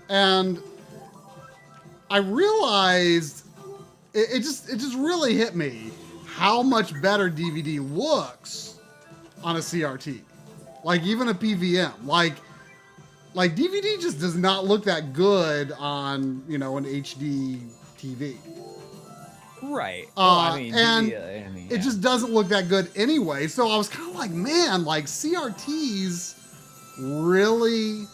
And I realized it just really hit me how much better DVD looks on a CRT. Like even a PVM. Like DVD just does not look that good on, an HD TV. Right. It just doesn't look that good anyway. So I was kind of like, man, like CRTs really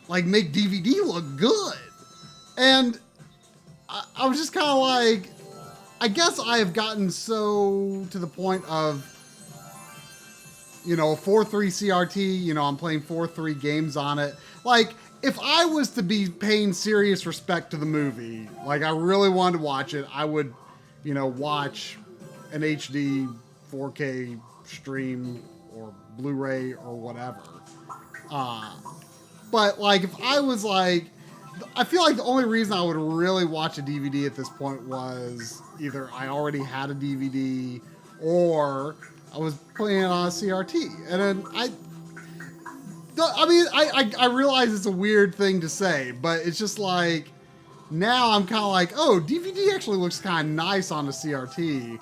like make DVD look good. And I was just kind of like, I guess I have gotten so to the point of, a 4.3 CRT, I'm playing 4.3 games on it. Like, if I was to be paying serious respect to the movie, like I really wanted to watch it, I would, watch an HD 4K stream or Blu-ray or whatever. But like, if I was like, I feel like the only reason I would really watch a DVD at this point was either I already had a DVD or I was playing it on a CRT. And then I realize it's a weird thing to say, but it's just like, now I'm kind of like, oh, DVD actually looks kind of nice on a CRT,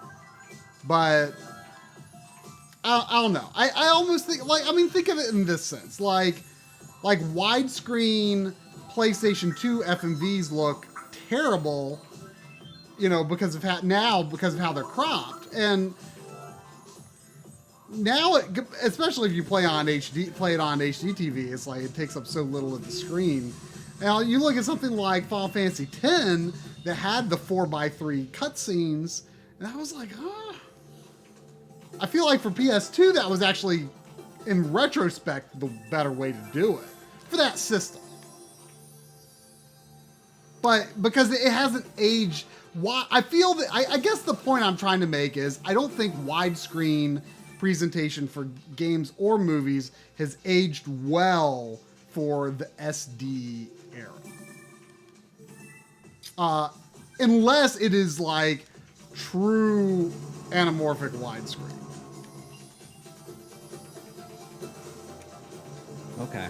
but I don't know. I almost think, think of it in this sense. Like widescreen PlayStation 2 FMVs look terrible, because of how they're cropped. And now, especially if you play it on HD TV, it's like it takes up so little of the screen. Now you look at something like Final Fantasy X that had the 4:3 cutscenes, and I was like, huh. I feel like for PS2 that was actually, in retrospect, the better way to do it for that system. But because it hasn't aged, I feel that I guess the point I'm trying to make is I don't think widescreen presentation for games or movies has aged well for the SD era. Unless it is like true anamorphic widescreen. Okay.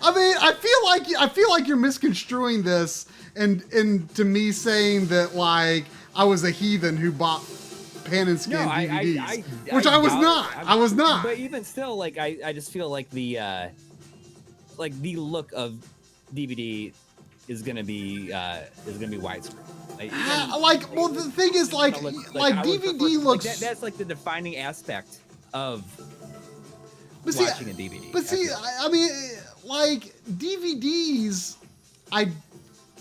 I mean, I feel like you're misconstruing this and to me saying that like I was a heathen who bought pan and scan DVDs, which I was not. I was not. But even still, like I just feel like the look of DVD is gonna be widescreen. Well, the thing is, like DVD looks. That's like the defining aspect of watching a DVD. But see, I mean, like DVDs, I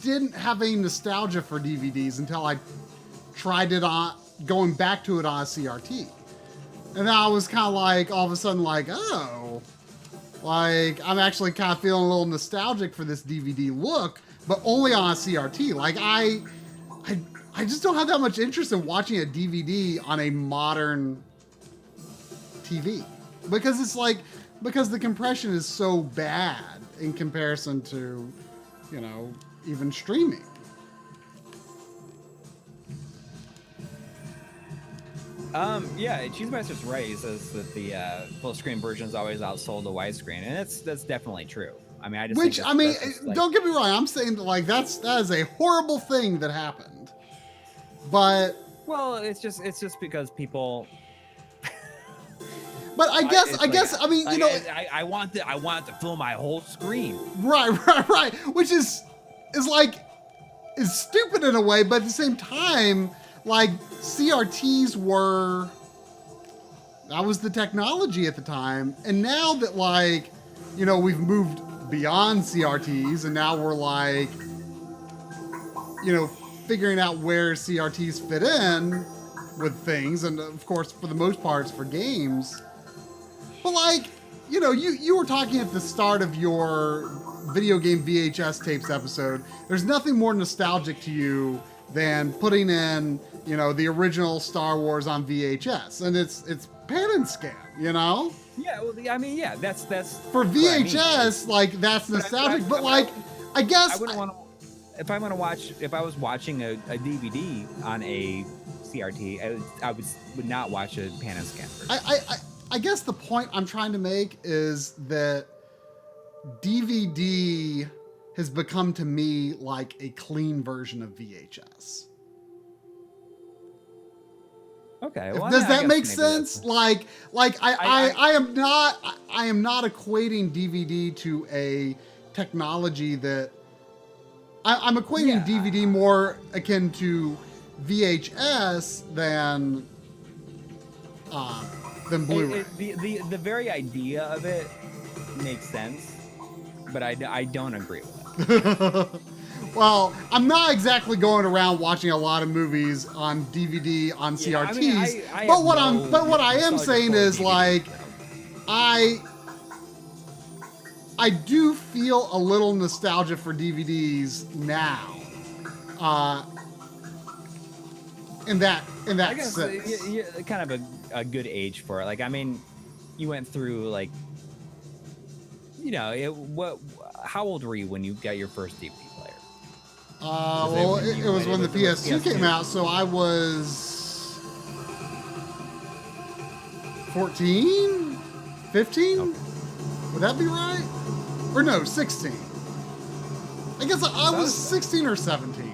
didn't have any nostalgia for DVDs until I tried it on, going back to it on a CRT. And then I was kind of like, all of a sudden, like, oh, like, I'm actually kind of feeling a little nostalgic for this DVD look, but only on a CRT. Like, I just don't have that much interest in watching a DVD on a modern TV. Because it's like, because the compression is so bad in comparison to, you know, even streaming. Yeah, Cheesemaster's right. He says that the full screen version is always outsold the widescreen, and that's definitely true. I mean, don't get me wrong. I'm saying that like that is a horrible thing that happened, but well, it's just because people. But I mean, you know, I want to fill my whole screen. Right. Which is stupid in a way, but at the same time, like CRTs that was the technology at the time, and now that like, you know, we've moved beyond CRTs, and now we're like, you know, figuring out where CRTs fit in with things, and of course, for the most part, it's for games. But like, you know, you were talking at the start of your video game VHS tapes episode. There's nothing more nostalgic to you than putting in, you know, the original Star Wars on VHS, and it's pan and scan, you know? Yeah, well, I mean, yeah, that's for VHS, like that's nostalgic. But like, I guess I wouldn't want to. If I was watching a DVD on a CRT, I would not watch a pan and scan version. I guess the point I'm trying to make is that DVD has become to me like a clean version of VHS. Okay. Well, does that make sense? Like I am not equating DVD to a technology that I'm equating DVD more akin to VHS than Blu-ray. The very idea of it makes sense, but I don't agree with it. Well, I'm not exactly going around watching a lot of movies on DVD on CRTs. But what I am saying is like I do feel a little nostalgia for DVDs now. In that I guess sense. you're kind of a good age for it. Like, I mean, you went through like, you know, how old were you when you got your first DVD player? It was when the PS2 came out, so I was 14, 15. Okay. Would that be right? Or no, 16. I guess I was 16 or 17.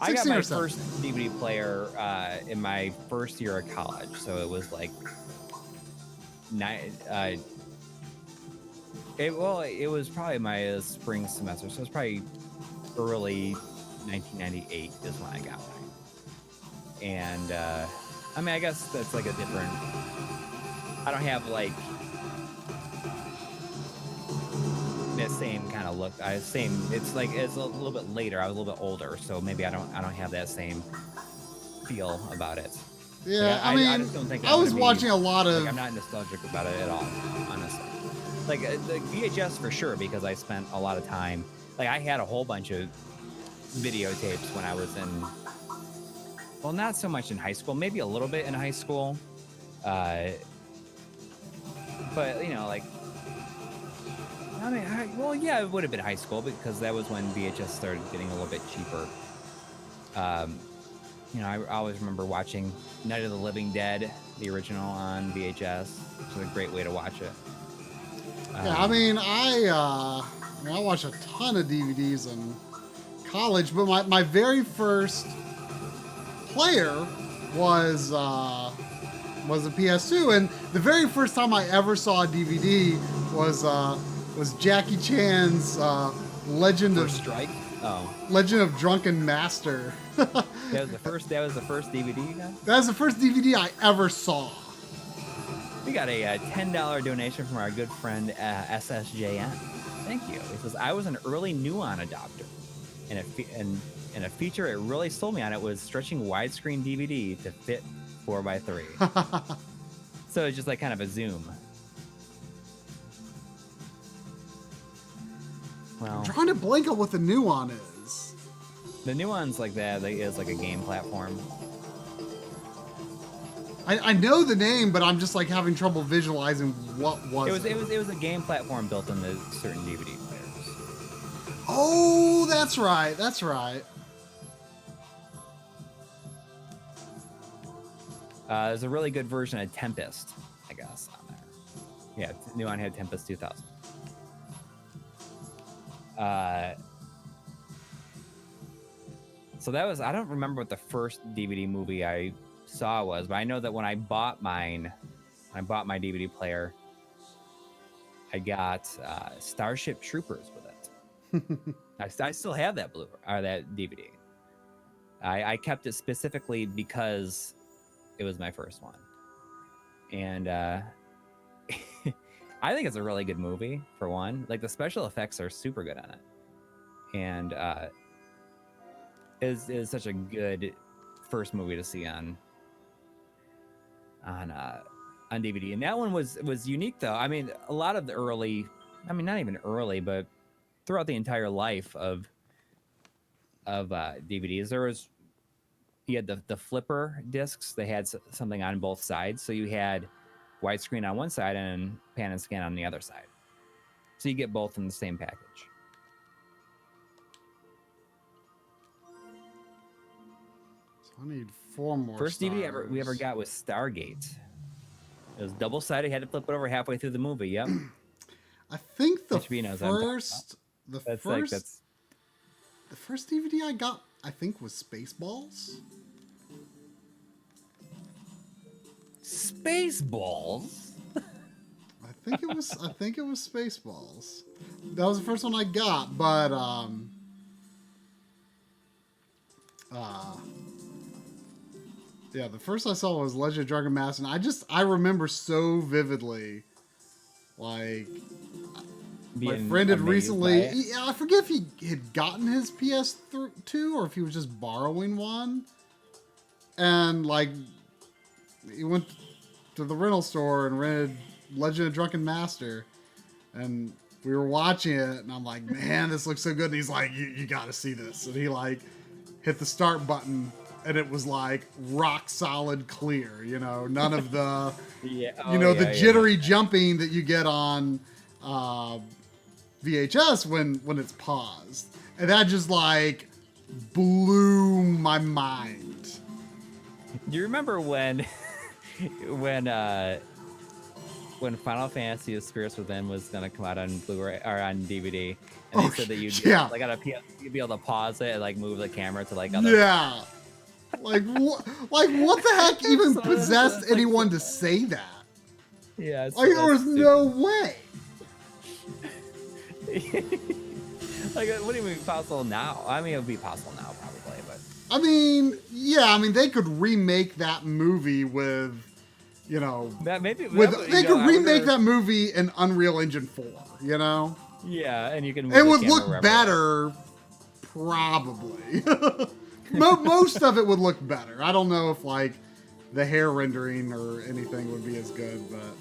I got my first DVD player in my first year of college, so it was like it was probably my spring semester, so it was probably early 1998 is when I got mine. And I mean, I guess that's like a different. I don't have like the same kind of look. It's like it's a little bit later. I was a little bit older, so maybe I don't have that same feel about it. Yeah, like, I mean, I just don't think I was watching a lot of. Like, I'm not nostalgic about it at all, honestly. Like the VHS for sure, because I spent a lot of time. Like I had a whole bunch of videotapes when I was in. Well, not so much in high school. Maybe a little bit in high school. But you know, like. I mean, well, yeah, it would have been high school because that was when VHS started getting a little bit cheaper. You know, I always remember watching Night of the Living Dead, the original, on VHS, which is a great way to watch it. Yeah, I mean, I watched a ton of DVDs in college, but my very first player was a PS2, and the very first time I ever saw a DVD was Jackie Chan's Legend of Strike. Oh, Legend of Drunken Master. That was the first DVD you got? That was the first DVD I ever saw. We got a $10 donation from our good friend SSJN. Thank you. He says, I was an early Nuon adopter, and a feature it really sold me on it was stretching widescreen DVD to fit 4:3. So it's just like kind of a zoom. Well, I'm trying to blank on what the Nuon is. The Nuon's like that. Is like a game platform. I know the name, but I'm just like having trouble visualizing what was it. It was a game platform built into certain DVD players. Oh, that's right. That's right. There's a really good version of Tempest, I guess, on there. Yeah, Nuon had Tempest 2000. So that was, I don't remember what the first DVD movie I saw was, but I know that when I bought my DVD player, I got Starship Troopers with it. I still have that that DVD. I kept it specifically because it was my first one, and I think it's a really good movie. For one, like the special effects are super good on it, and is such a good first movie to see on DVD. And that one was unique though. I mean, a lot of the early, I mean, not even early, but throughout the entire life of DVDs, you had the flipper discs. They had something on both sides, so you had widescreen on one side and pan and scan on the other side. So you get both in the same package. So I need 4 more. First DVD we ever got was Stargate. It was double-sided. Had to flip it over halfway through the movie. Yep. I think the first DVD I got, I think, was Spaceballs. Spaceballs? I think it was Spaceballs. That was the first one I got, but yeah, the first I saw was Legend of Drunken Master, and I remember so vividly, like, my friend had recently, I forget if he had gotten his PS2 or if he was just borrowing one, and like, he went to the rental store and rented Legend of Drunken Master, and we were watching it, and I'm like, man, this looks so good, and he's like, you gotta see this, and he like hit the start button, and it was like rock solid clear, you know, none of the the jittery jumping that you get on VHS when it's paused, and that just like blew my mind. Do you remember when Final Fantasy: The Spirits Within was gonna come out on Blu-ray or on DVD, and they said that you'd be able to pause it and like move the camera to like other. Yeah. Like what the heck even possessed anyone to say that? Yeah. Like there was no way. Like, what do you mean possible now? I mean, it would be possible now probably, but I mean, yeah, I mean, they could remake that movie with, you know, That maybe they could remake that movie in Unreal Engine 4, you know? Yeah, and you can. It would look better, probably. Most of it would look better. I don't know if like the hair rendering or anything would be as good, but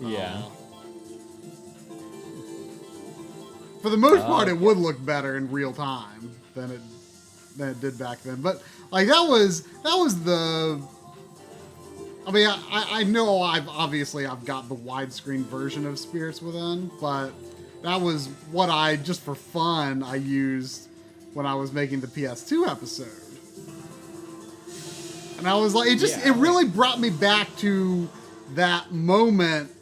yeah. For the most part, it would look better in real time than it did back then. But like that was the. I mean, I know I've got the widescreen version of Spirits Within, but that was what I just for fun I used when I was making the PS2 episode. And I was like, it really brought me back to that moment,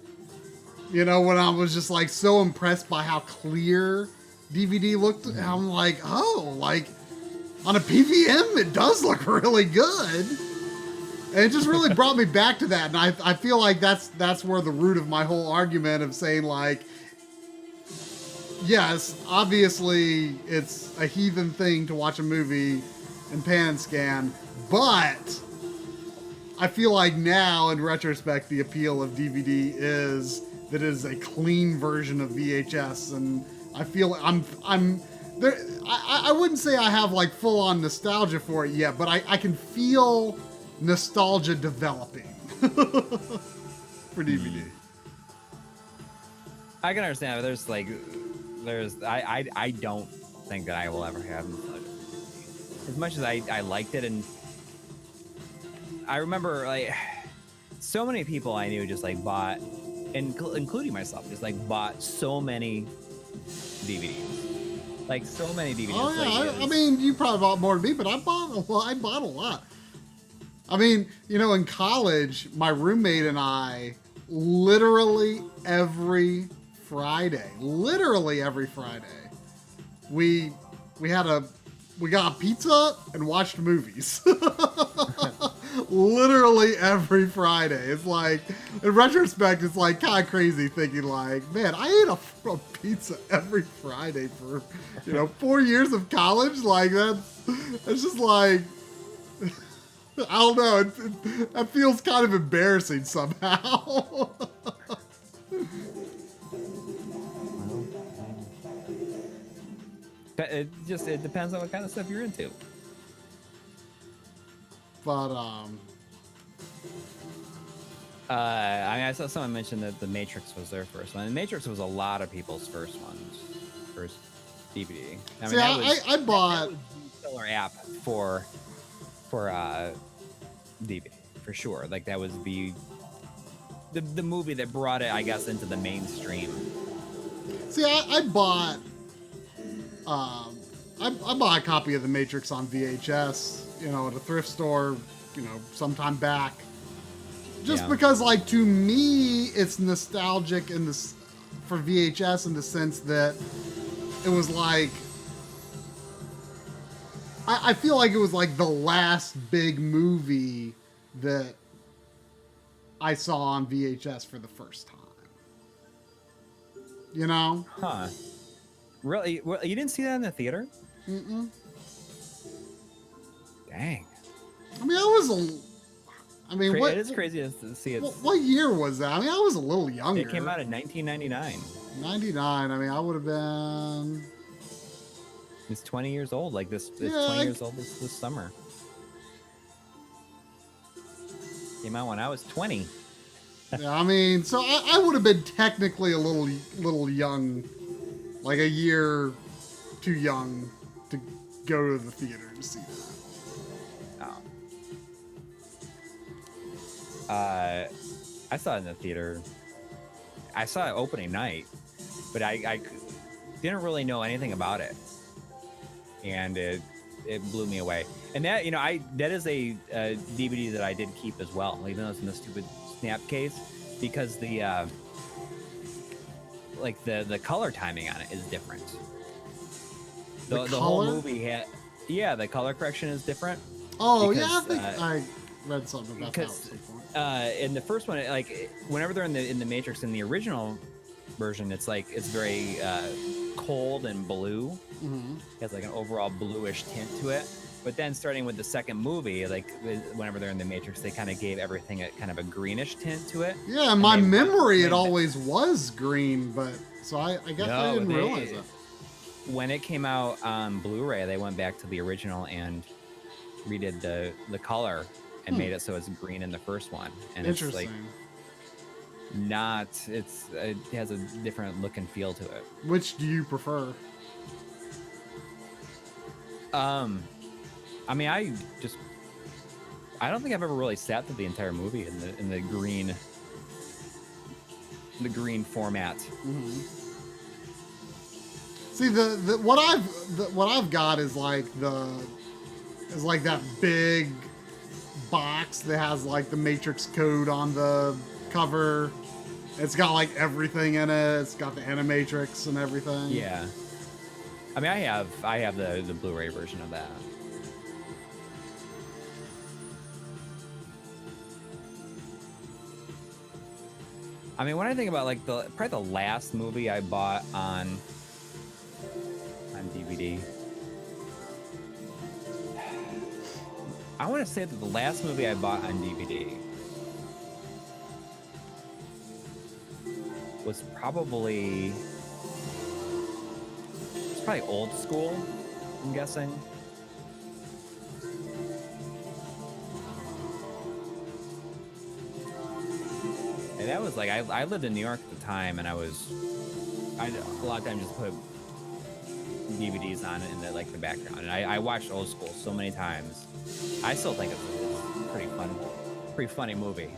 you know, when I was just like so impressed by how clear DVD looked. And I'm like, oh, like on a PVM, it does look really good. And it just really brought me back to that. And I feel like that's where the root of my whole argument of saying like, yes, obviously it's a heathen thing to watch a movie in pan and scan, but I feel like now in retrospect, the appeal of DVD is that it is a clean version of VHS. And I feel I'm there. I wouldn't say I have like full on nostalgia for it yet, but I can feel nostalgia developing for DVD. I can understand. I don't think that I will ever have nostalgia. As much as I liked it, and I remember like so many people I knew just like bought, including myself, just like bought so many DVDs. Like so many DVDs. Oh yeah, like, I mean, you probably bought more than me, but I bought a lot. I mean, you know, in college, my roommate and I, literally every Friday, we got a pizza and watched movies. Literally every Friday. It's like, in retrospect, it's like kind of crazy thinking like, man, I ate a pizza every Friday for, 4 years of college. Like it's just like, I don't know. That feels kind of embarrassing somehow. it depends on what kind of stuff you're into. But I saw someone mention that The Matrix was their first one. The Matrix was a lot of people's first DVD. I mean, I bought that was the killer app for DVD for sure. Like that was the movie that brought it, I guess, into the mainstream. See, I bought I bought a copy of The Matrix on VHS, at a thrift store, sometime back. Just because, like, to me, it's nostalgic for VHS in the sense that it was like, I feel like it was like the last big movie that I saw on VHS for the first time. Huh. Really? Well, you didn't see that in the theater? Mm-mm. Dang. I mean, it is crazy to see it. What year was that? I mean, I was a little younger. It came out in 1999. 99. I mean, I would have been... It's 20 years old. Like this. It's 20 years old this summer. Came out when I was 20. Yeah, I mean, so I would have been technically a little young, like a year too young to go to the theater to see that. Oh. I saw it in the theater. I saw it opening night, but I didn't really know anything about it, and it blew me away. And that that is a DVD that I did keep as well, even though it's in the stupid snap case, because the color timing on it is different. The whole movie had, the color correction is different. Oh, because, I think I read something about that at some point. In the first one, like whenever they're in the Matrix, in the original version, it's very cold and blue. Mm-hmm. It has like an overall bluish tint to it. But then starting with the second movie, like whenever they're in the Matrix, they kind of gave everything a kind of a greenish tint to it. Yeah, in my memory, it always was green, but so I guess I didn't realize that. When it came out on Blu-ray, they went back to the original and redid the color and made it so it's green in the first one. And interesting. It's like it has a different look and feel to it. Which do you prefer? I mean, I don't think I've ever really sat through the entire movie in the green format. Mm-hmm. See, what I've got is like that big box that has like the Matrix code on the cover. It's got like everything in it. It's got the Animatrix and everything. Yeah. I mean, I have the Blu-ray version of that. I mean, when I think about like probably the last movie I bought on DVD, I want to say that the last movie I bought on DVD was probably Old School, I'm guessing. And that was like, I lived in New York at the time, and I a lot of times just put DVDs on it in the background. And I watched Old School so many times. I still think it's a pretty funny movie.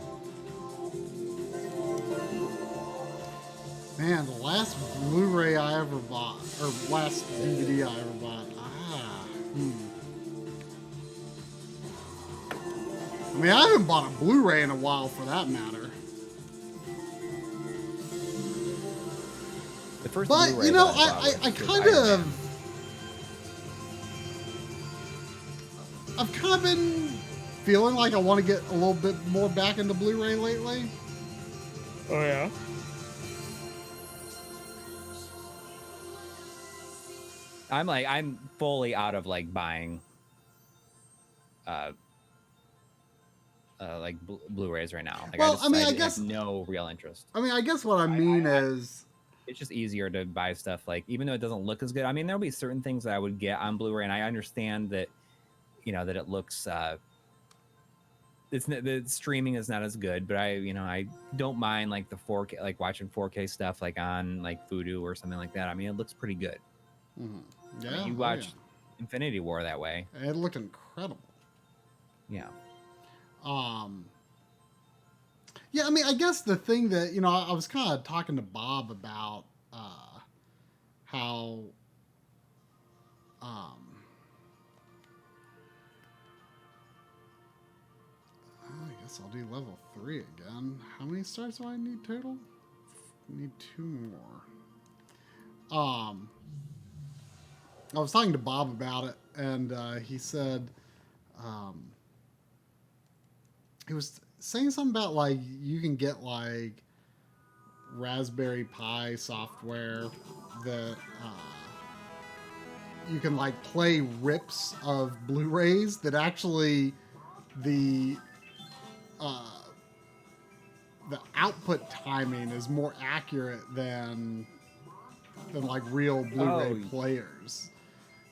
Man, the last Blu-ray I ever bought, or last DVD I ever bought. I mean, I haven't bought a Blu-ray in a while, for that matter. The first but Blu-ray you know, I I've kind of been feeling like I want to get a little bit more back into Blu-ray lately. Oh yeah. I'm fully out of buying Blu-rays right now. Well, I guess have no real interest. I mean, I guess what I mean is it's just easier to buy stuff even though it doesn't look as good. I mean, there'll be certain things that I would get on Blu-ray, and I understand that that it looks the streaming is not as good, but I don't mind the 4K, watching 4K stuff on Vudu or something like that. I mean, it looks pretty good. Mm-hmm. Yeah, I mean, you watched Infinity War that way. It looked incredible. Yeah. Yeah, I mean, I guess the thing that, I was kind of talking to Bob about how I guess I'll do level 3 again. How many stars do I need total? I need 2 more. I was talking to Bob about it, and he said he was saying something about you can get Raspberry Pi software that you can play rips of Blu-rays that actually the output timing is more accurate than real Blu-ray players.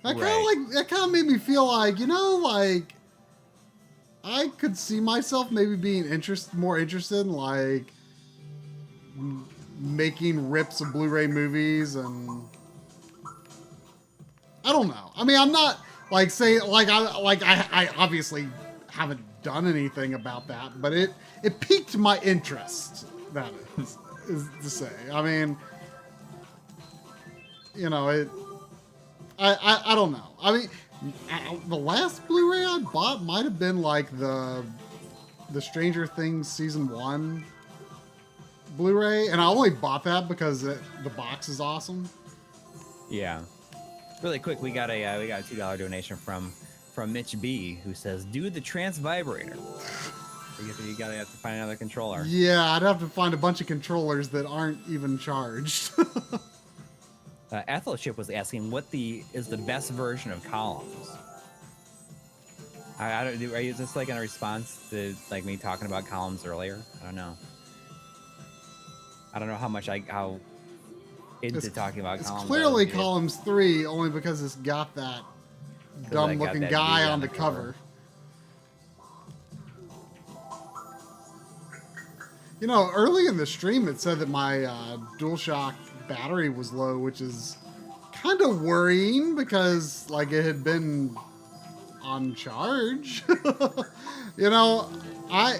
That kind of made me feel I could see myself maybe being more interested in making rips of Blu-ray movies, and I don't know. I mean, I'm not saying I obviously haven't done anything about that, but it piqued my interest. That is to say. I mean, I don't know. I mean, the last Blu-ray I bought might have been the Stranger Things Season 1 Blu-ray, and I only bought that because the box is awesome. Yeah. Really quick, we got a $2 donation from Mitch B, who says, "Do the trans vibrator." You gotta have to find another controller. Yeah, I'd have to find a bunch of controllers that aren't even charged. Ethelship was asking, what is the best version of Columns? I don't. Is this like in a response to like me talking about columns earlier? I don't know. I don't know how much how into talking about It's columns. clearly columns 3 only because it's got that dumb looking guy on the cover. You know, early in the stream it said that my DualShock battery was low, which is kind of worrying because like it had been on charge. You know, I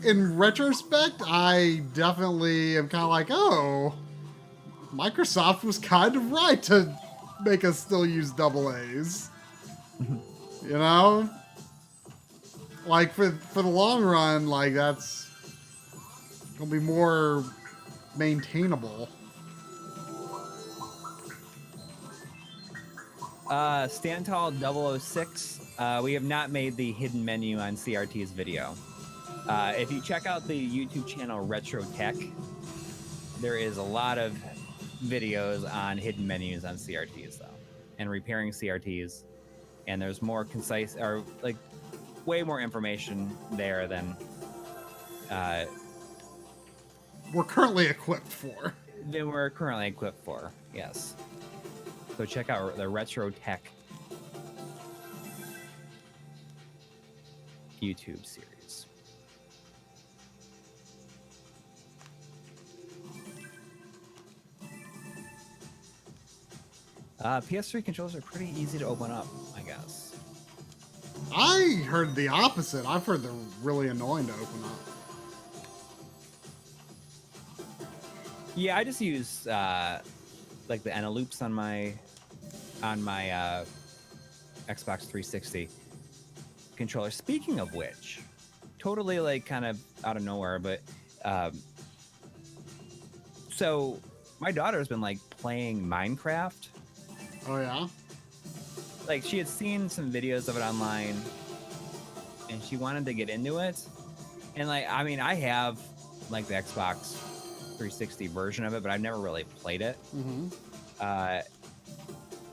in retrospect, I definitely am kind of like, oh, Microsoft was kind of right to make us still use AA's. You know? Like, for the long run, like, that's going to be more maintainable. Stand Tall 006, we have not made the hidden menu on CRT's video. If you check out the YouTube channel Retrode, there is a lot of videos on hidden menus on CRTs, though, and repairing CRTs. And there's more concise, or like way more information there than we're currently equipped for. Yes. So check out the Retrode YouTube series. PS3 controllers are pretty easy to open up, I guess. I heard the opposite. I've heard they're really annoying to open up. Yeah, I just use like the Eneloops on my Xbox 360 controller. Speaking of which, totally like kind of out of nowhere, but so my daughter's been like playing Minecraft. Oh yeah? Like she had seen some videos of it online and she wanted to get into it. And like, I mean, I have like the Xbox 360 version of it, but I've never really played it. Mm-hmm.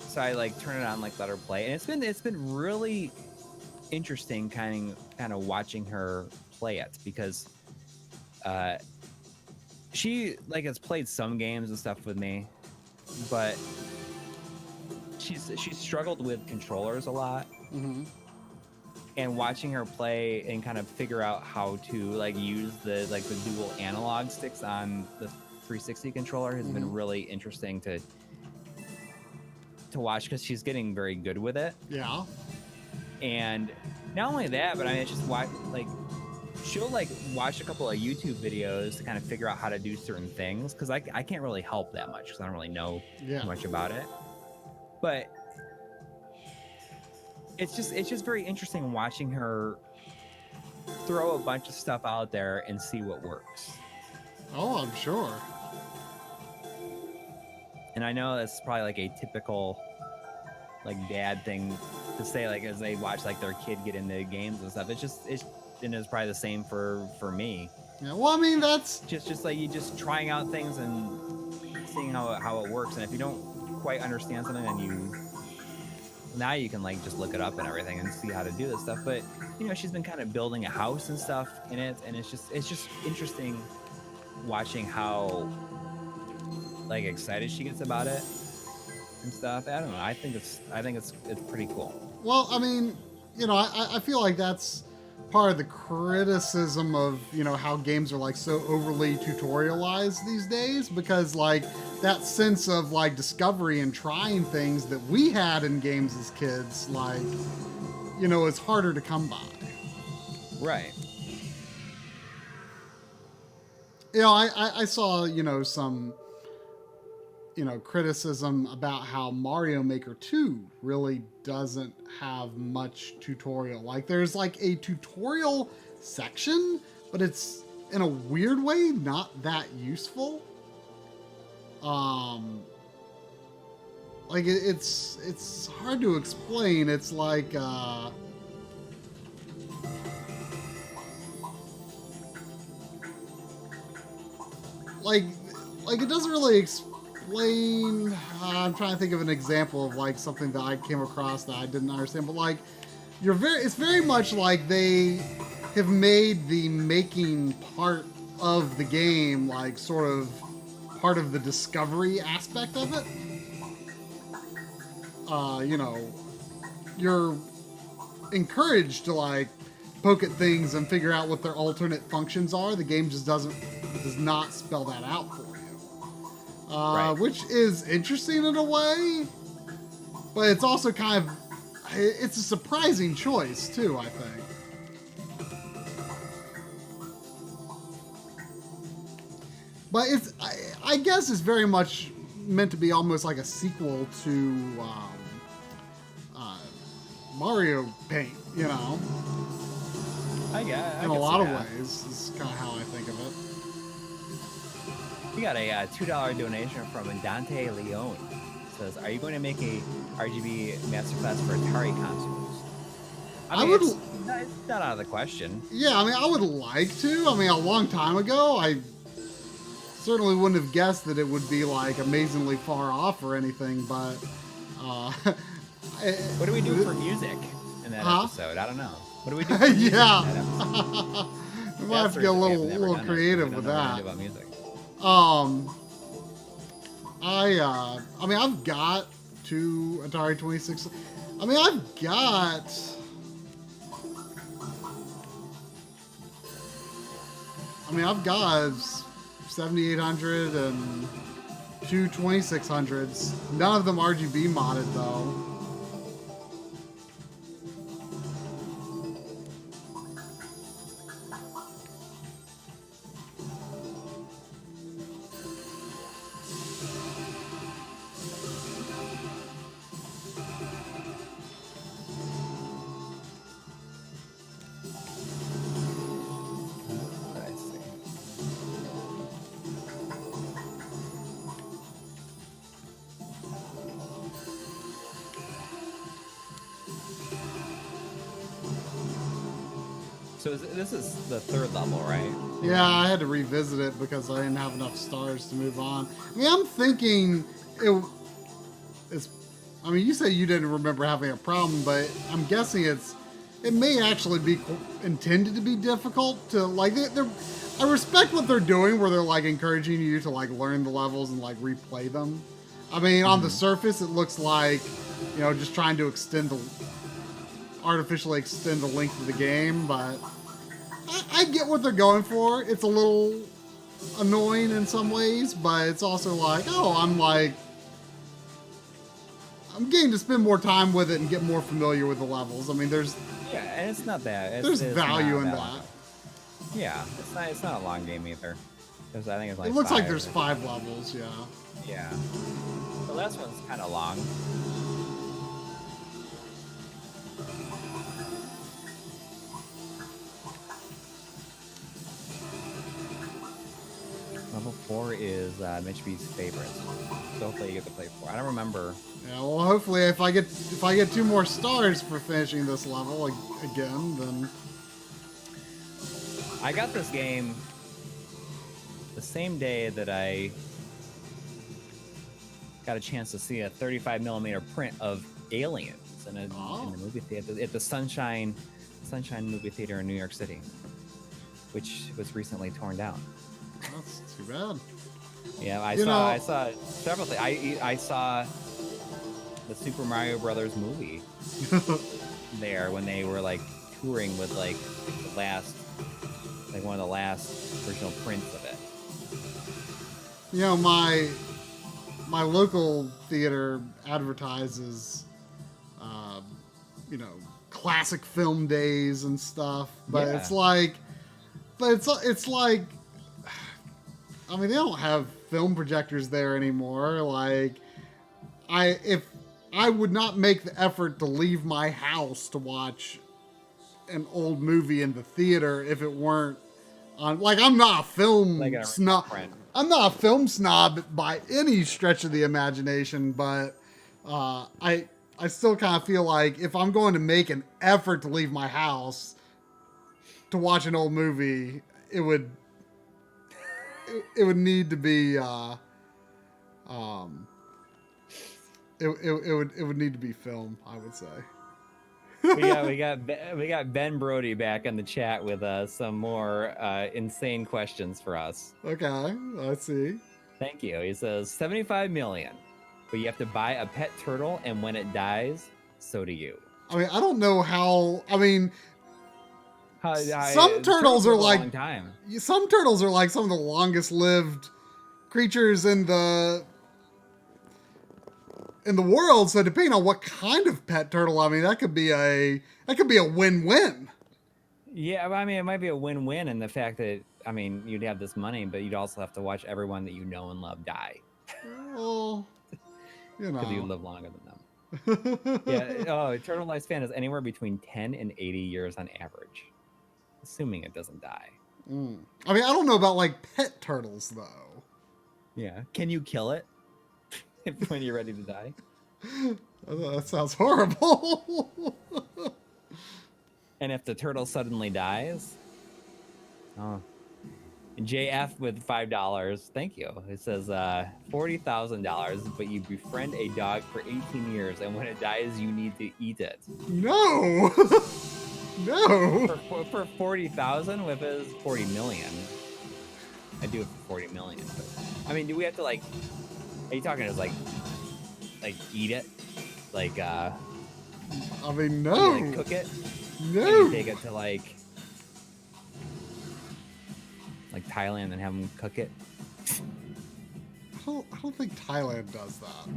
So I like turn it on, like let her play, and it's been really interesting, kind of watching her play it, because she like has played some games and stuff with me, but she's struggled with controllers a lot. Mm-hmm. And watching her play and kind of figure out how to like use the dual analog sticks on the 360 controller has been really interesting to watch, because she's getting very good with it. Yeah. And not only that, but I mean, it's just she'll like watch a couple of YouTube videos to kind of figure out how to do certain things, because I can't really help that much because I don't really know much about it. But it's just very interesting watching her throw a bunch of stuff out there and see what works. Oh, I'm sure. And I know that's probably like a typical like dad thing to say, like as they watch like their kid get into games and stuff. It's probably the same for me. Yeah. Well, I mean, that's just like you just trying out things and seeing how it works. And if you don't quite understand something, then now you can like just look it up and everything and see how to do this stuff. But you know, she's been kind of building a house and stuff in it, and it's just interesting watching how like excited she gets about it and stuff. I don't know. I think it's pretty cool. Well, I mean, you know, I feel like that's part of the criticism of, you know, how games are like so overly tutorialized these days, because like that sense of like discovery and trying things that we had in games as kids, like, you know, it's harder to come by. Right. You know, I saw, you know, some, you know, criticism about how Mario Maker 2 really doesn't have much tutorial. Like there's like a tutorial section, but it's in a weird way not that useful. Like it's hard to explain. It's like it doesn't really explain. I'm trying to think of an example of like something that I came across that I didn't understand, but like it's very much like they have made the making part of the game like sort of part of the discovery aspect of it. You know, you're encouraged to like poke at things and figure out what their alternate functions are. The game just does not spell that out for you, Right. which is interesting in a way, but it's also kind of it's a surprising choice too, I think. But I guess it's very much meant to be almost like a sequel to Mario Paint, you know? In a lot of ways, is kind of how I think of it. We got a $2 donation from Dante Leone. It says, "Are you going to make a RGB Masterclass for Atari consoles?" I mean, it's not out of the question. Yeah, I mean, I would like to. I mean, a long time ago, I certainly wouldn't have guessed that it would be like amazingly far off or anything, but what do we do for music in that episode? I don't know. What do we do for music yeah. in that episode? We might have to get a little creative with that. About music. I mean, I've got 2 Atari 26. I mean, I've got 7800 and 2 2600s. None of them RGB modded though. So this is the 3rd level, right? Yeah, I had to revisit it because I didn't have enough stars to move on. I mean, I'm thinking it's. I mean, you say you didn't remember having a problem, but I'm guessing it may actually be intended to be difficult to like. I respect what they're doing, where they're like encouraging you to like learn the levels and like replay them. I mean, on the surface, it looks like, you know, just trying to artificially extend the length of the game, but I get what they're going for. It's a little annoying in some ways, but it's also like, oh, I'm getting to spend more time with it and get more familiar with the levels. I mean, and it's not that. There's value in that. Long. Yeah, it's not a long game either. I think it's like it looks like there's 5 levels. Yeah. Yeah. The last one's kind of long. Level 4 is Mitch B's favorite. So hopefully you get to play 4. I don't remember. Yeah, well, hopefully if I get 2 more stars for finishing this level again, then I got this game the same day that I got a chance to see a 35mm print of Aliens in the movie theater at the Sunshine movie theater in New York City, which was recently torn down. That's too bad. Yeah, I saw several things. I saw the Super Mario Brothers movie there when they were like touring with like one of the last original prints of it. You know, my local theater advertises, you know, classic film days and stuff, but it's like, I mean, they don't have film projectors there anymore. Like, if I would not make the effort to leave my house to watch an old movie in the theater if it weren't on. Like, I'm not a film snob. I'm not a film snob by any stretch of the imagination, but I still kind of feel like if I'm going to make an effort to leave my house to watch an old movie, it would need to be it would need to be film, I would say. we got Ben Brody back in the chat with some more insane questions for us. Okay, let's see. Thank you. He says 75 million, but you have to buy a pet turtle, and when it dies, so do you. I mean, I don't know how. I mean, some turtles turtles are live a like long time. some turtles are like some of the longest lived creatures in the world. So depending on what kind of pet turtle, I mean, that could be a win-win. Yeah, I mean, it might be a win-win in the fact that, I mean, you'd have this money, but you'd also have to watch everyone that you know and love die. Well, you know, because you live longer than them. Yeah. Oh, turtle lifespan is anywhere between 10 and 80 years on average, assuming it doesn't die. I mean, I don't know about like pet turtles though. Yeah. Can you kill it when you're ready to die? That sounds horrible. And if the turtle suddenly dies, oh. JF with $5. Thank you. It says $40,000, but you befriend a dog for 18 years, and when it dies, you need to eat it. No. No. For 40,000, with his 40 million. I do it for 40 million. But, I mean, do we have to like? Are you talking as like eat it? Like I mean, no. You, like, cook it? No. You take it to like Thailand and have them cook it. I don't think Thailand does that.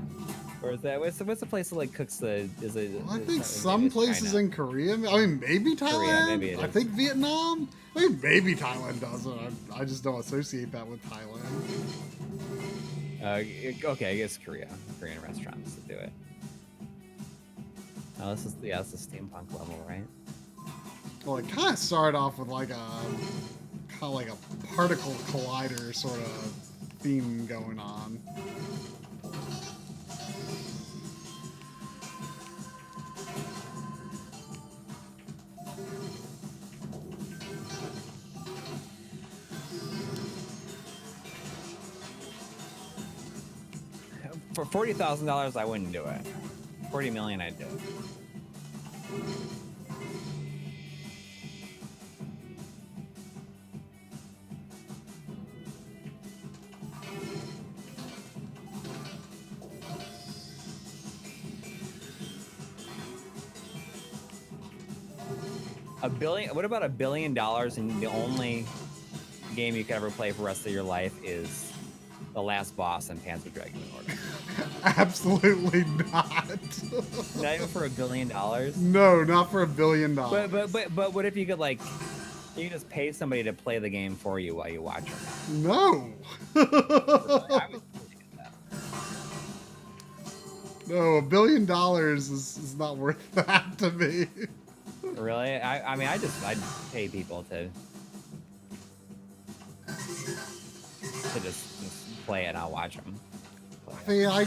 Or is that what's the place that like cooks the? Is it? I think some places China. In Korea. I mean, maybe Thailand. Korea, maybe it is. I think Vietnam. I mean, maybe Thailand does it. I just don't associate that with Thailand. Okay, I guess Korean restaurants that do it. Oh, this is the steampunk level, right? Well, it kind of started off with like a particle collider sort of theme going on. For $40,000, I wouldn't do it. 40 million, I'd do it. $1 billion. What about $1 billion and the only game you can ever play for the rest of your life is the last boss in Panzer Dragoon Order? Absolutely not. Not even for $1 billion? No, not for $1 billion. But what if you could like, you can just pay somebody to play the game for you while you watch them? No. I would totally do that. No, $1 billion is not worth that to me. Really? I mean, I'd pay people to just play it and I'll watch them. I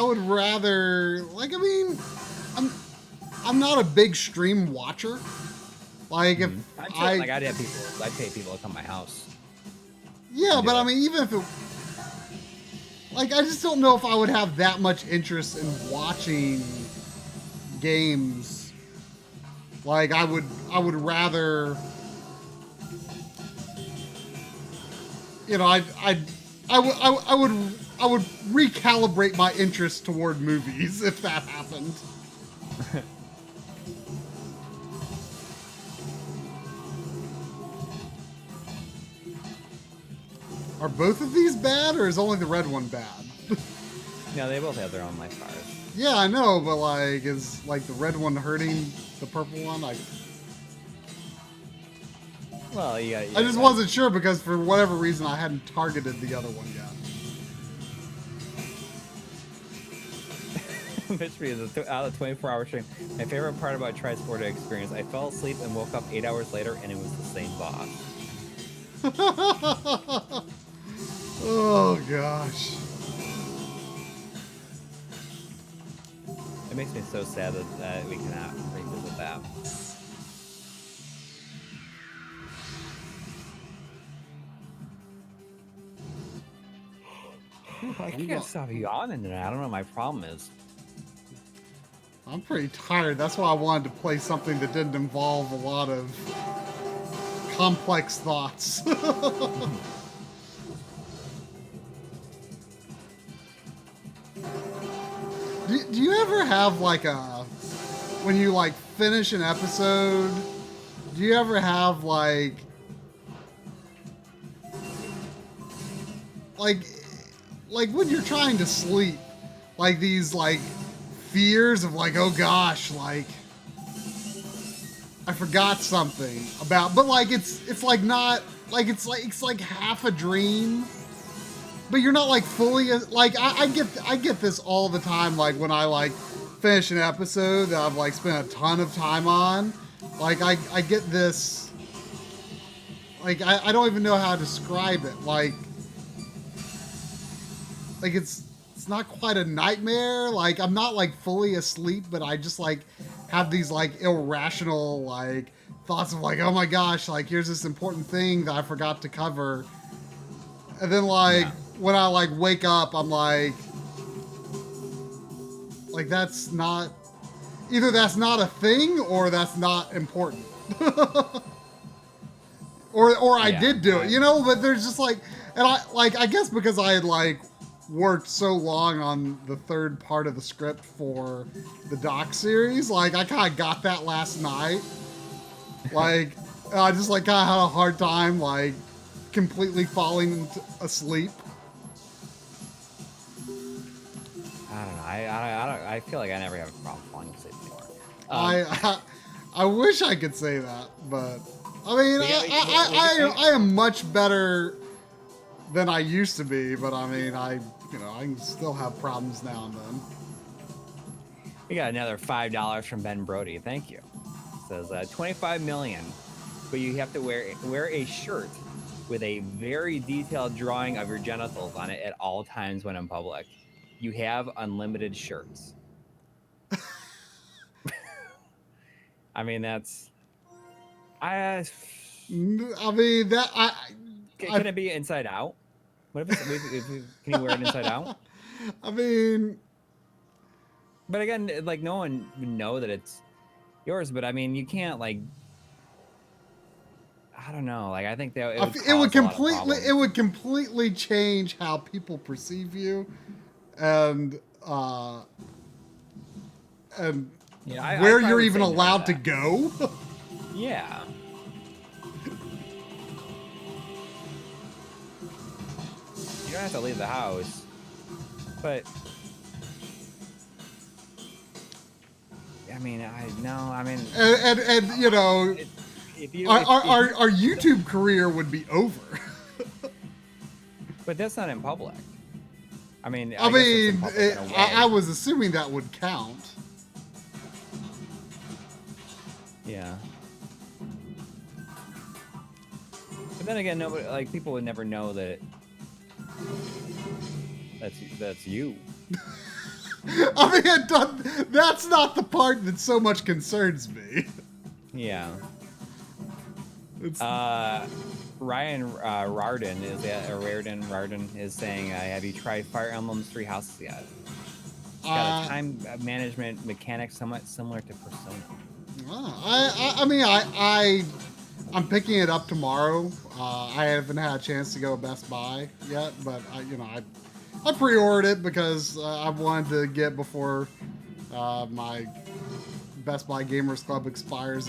would rather, like, I mean, I'm not a big stream watcher. Like, if I'd pay people to come to my house. Yeah, but I mean, even if it, like, I just don't know if I would have that much interest in watching games. Like, I would rather, you know, I would recalibrate my interest toward movies if that happened. Are both of these bad, or is only the red one bad? No, they both have their own life bars. Yeah, I know, but like, is like the red one hurting the purple one? Like, well, yeah. I just wasn't sure because for whatever reason I hadn't targeted the other one yet. Mystery is out of 24-hour stream. My favorite part about Tri-Sport experience: I fell asleep and woke up 8 hours later, and it was the same boss. Oh gosh. It makes me so sad that we cannot revisit that. I can't stop yawning tonight. I don't know what my problem is. I'm pretty tired. That's why I wanted to play something that didn't involve a lot of complex thoughts. Do you ever have like when you like finish an episode, do you ever have like when you're trying to sleep, like these like fears of like, oh gosh, like I forgot something about, but like it's like not like it's like half a dream, but you're not like fully like I get this all the time, like when I like finish an episode that I've like spent a ton of time on, like I get this, like I don't even know how to describe it, like it's not quite a nightmare, like I'm not like fully asleep, but I just like have these like irrational like thoughts of like, oh my gosh, like here's this important thing that I forgot to cover, and then like when I like wake up, I'm like that's not, either that's not a thing or that's not important. or I did do it, you know, but there's just like, and I guess because I had like worked so long on the third part of the script for the doc series, like I kind of got that last night, like I just like kind of had a hard time like completely falling asleep. I don't know. I feel like I never have a problem falling asleep anymore. I wish I could say that, but I mean, I am much better than I used to be, but I mean, I can still have problems now and then. We got another $5 from Ben Brody. Thank you. It says 25 million, but you have to wear a shirt with a very detailed drawing of your genitals on it at all times when in public. You have unlimited shirts. I mean, that's. I mean that can it be inside out? What if can you wear it inside out? I mean, but again, like no one would know that it's yours. But I mean, you can't like. I don't know. Like I think that it would completely change how people perceive you, and where you're even allowed to go. Yeah. You don't have to leave the house, but I mean, and you know, our YouTube career would be over. But that's not in public. I mean, I was assuming that would count. Yeah. But then again, nobody, like people would never know that that's you. I mean, that's not the part that so much concerns me. Yeah. Ryan Rarden is saying, have you tried Fire Emblem's Three Houses yet? It's got a time management mechanic somewhat similar to Persona. I'm picking it up tomorrow. I haven't had a chance to go to Best Buy yet, but I pre-ordered it because I wanted to get before my Best Buy Gamers Club expires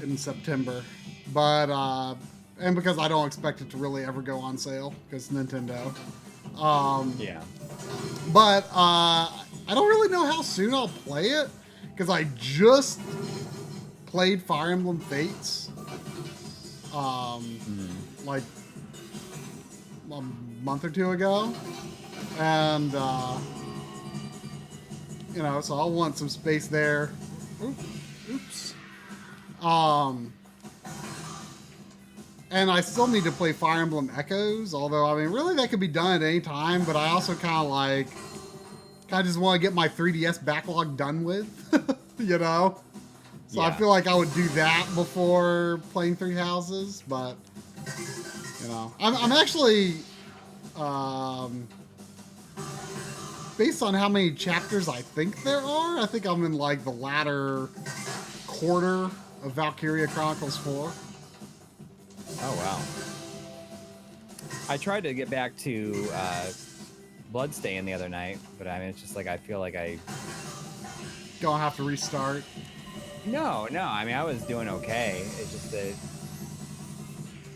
in September. But and because I don't expect it to really ever go on sale because Nintendo. Yeah. But I don't really know how soon I'll play it because I just played Fire Emblem Fates like a month or two ago, and so I'll want some space there. Oops. And I still need to play Fire Emblem Echoes, although I mean really that could be done at any time, but I also kind of just want to get my 3DS backlog done with. So I feel like I would do that before playing Three Houses, but I'm actually based on how many chapters I think there are, I think I'm in like the latter quarter of Valkyria Chronicles 4. Oh wow. I tried to get back to Bloodstain the other night, but I mean, it's just like I feel like I Gonna have to restart. no. I mean, I was doing okay. It's just that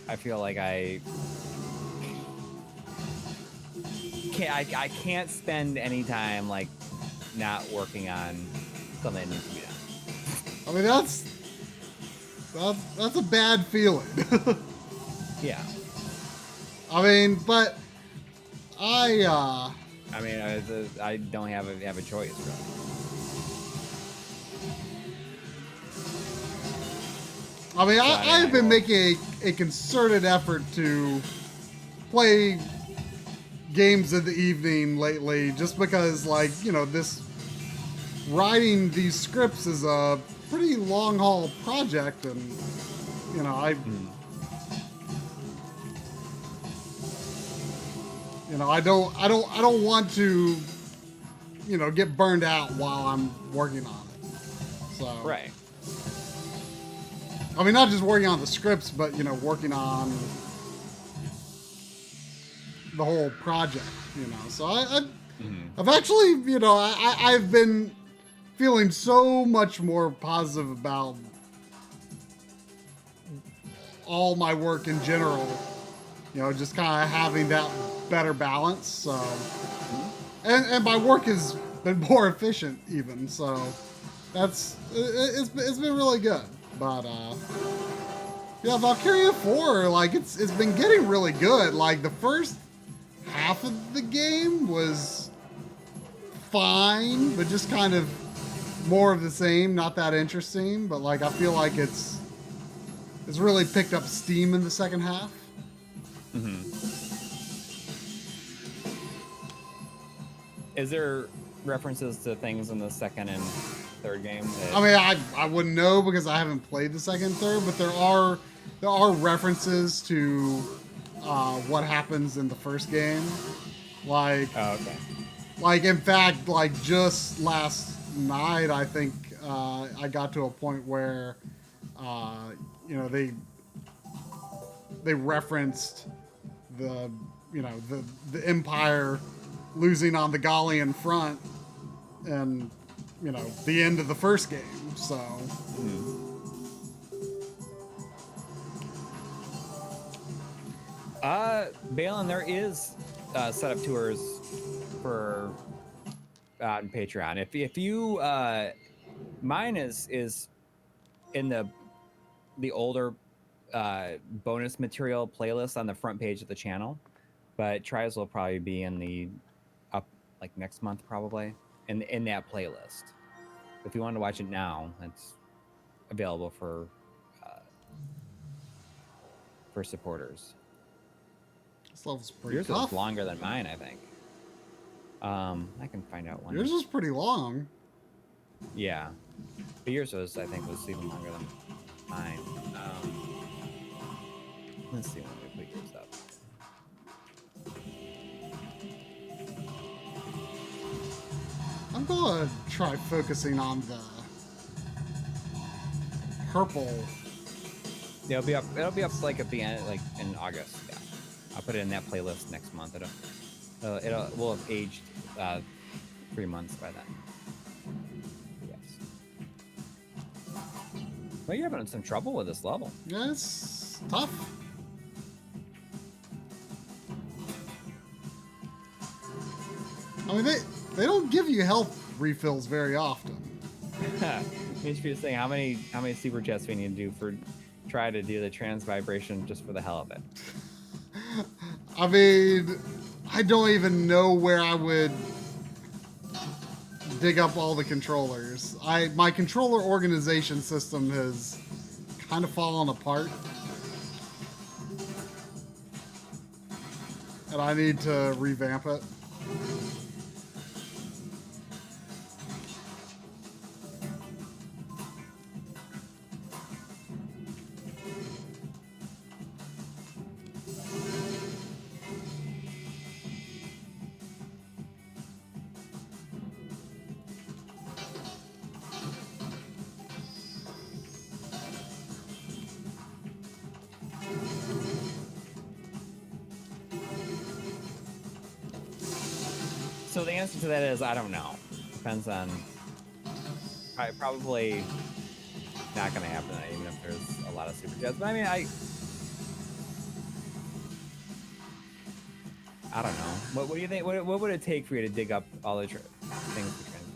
I feel like I can't spend any time like not working on something that needs to be done. I mean, that's a bad feeling. Yeah. I mean, but I mean, I don't have a choice really. I mean, I've been making a concerted effort to play games in the evening lately, just because, like, you know, this writing these scripts is a pretty long haul project, and you know, I don't want to, you know, get burned out while I'm working on it. So Right. I mean, not just working on the scripts, but, you know, working on the whole project, you know. So I've actually, you know, I've been feeling so much more positive about all my work in general, you know, just kind of having that better balance. So, and my work has been more efficient even. So it's been really good. But yeah, Valkyria 4, like it's been getting really good. Like the first half of the game was fine, but just kind of more of the same, not that interesting. But like I feel like it's really picked up steam in the second half. Is there references to things in the second and third game? I mean, I wouldn't know because I haven't played the second and third, but there are references to what happens in the first game. Like, oh, okay. Like, in fact, like just last night, I think I got to a point where, you know, they referenced the, you know, the Empire losing on the Gallian front, and, you know, the end of the first game. So. Balin, there is setup tours for on Patreon. If you mine is in the older bonus material playlist on the front page of the channel, but Trials will probably be in the up like next month probably in that playlist. If you want to watch it now, it's available for supporters. This level's pretty Yours tough. was longer than mine, I think. I can find out one. Yours was pretty long. Yeah, but yours was, I think, was even longer than mine. Let's see when we put yours up. I'm gonna try focusing on the purple. Yeah, it'll be up like at the end, like in August. Yeah, I'll put it in that playlist next month. We'll have aged 3 months by then. Yes. Well, you're having some trouble with this level. Yeah, it's tough. I mean, they don't give you health refills very often. HP is saying how many super chats we need to do for try to do the trans vibration just for the hell of it. I mean, I don't even know where I would dig up all the controllers. My controller organization system has kind of fallen apart, and I need to revamp it. So the answer to that is I don't know. Depends on. Probably not going to happen, even if there's a lot of super chats. But I mean, I don't know. What do you think? What would it take for you to dig up all the things for trans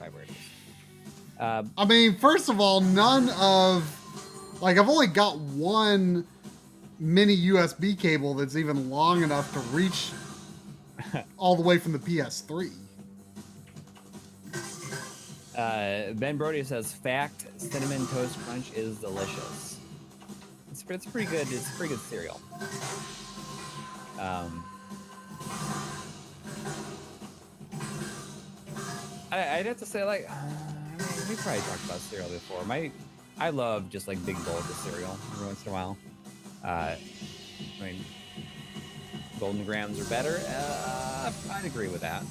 vibrators? I mean, first of all, none of, like, I've only got one mini USB cable that's even long enough to reach all the way from the PS3. Ben Brody says, "Fact: Cinnamon Toast Crunch is delicious. It's pretty good. It's pretty good cereal." I'd have to say, like, we probably talked about cereal before. I love just like big bowls of cereal every once in a while. I mean, Golden Grams are better. I'd agree with that.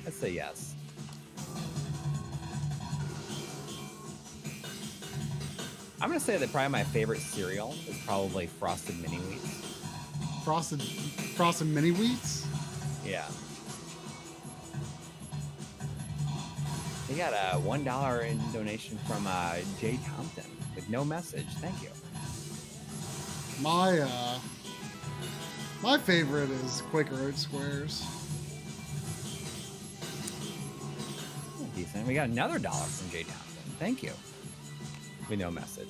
I'd say yes. I'm gonna say that probably my favorite cereal is probably Frosted Mini Wheats. Frosted Mini Wheats? Yeah. They got a $1 in donation from Jay Thompson with no message. Thank you. My favorite is Quaker Oat Squares. Decent. We got another $1 from Jay Thompson. Thank you. With no message.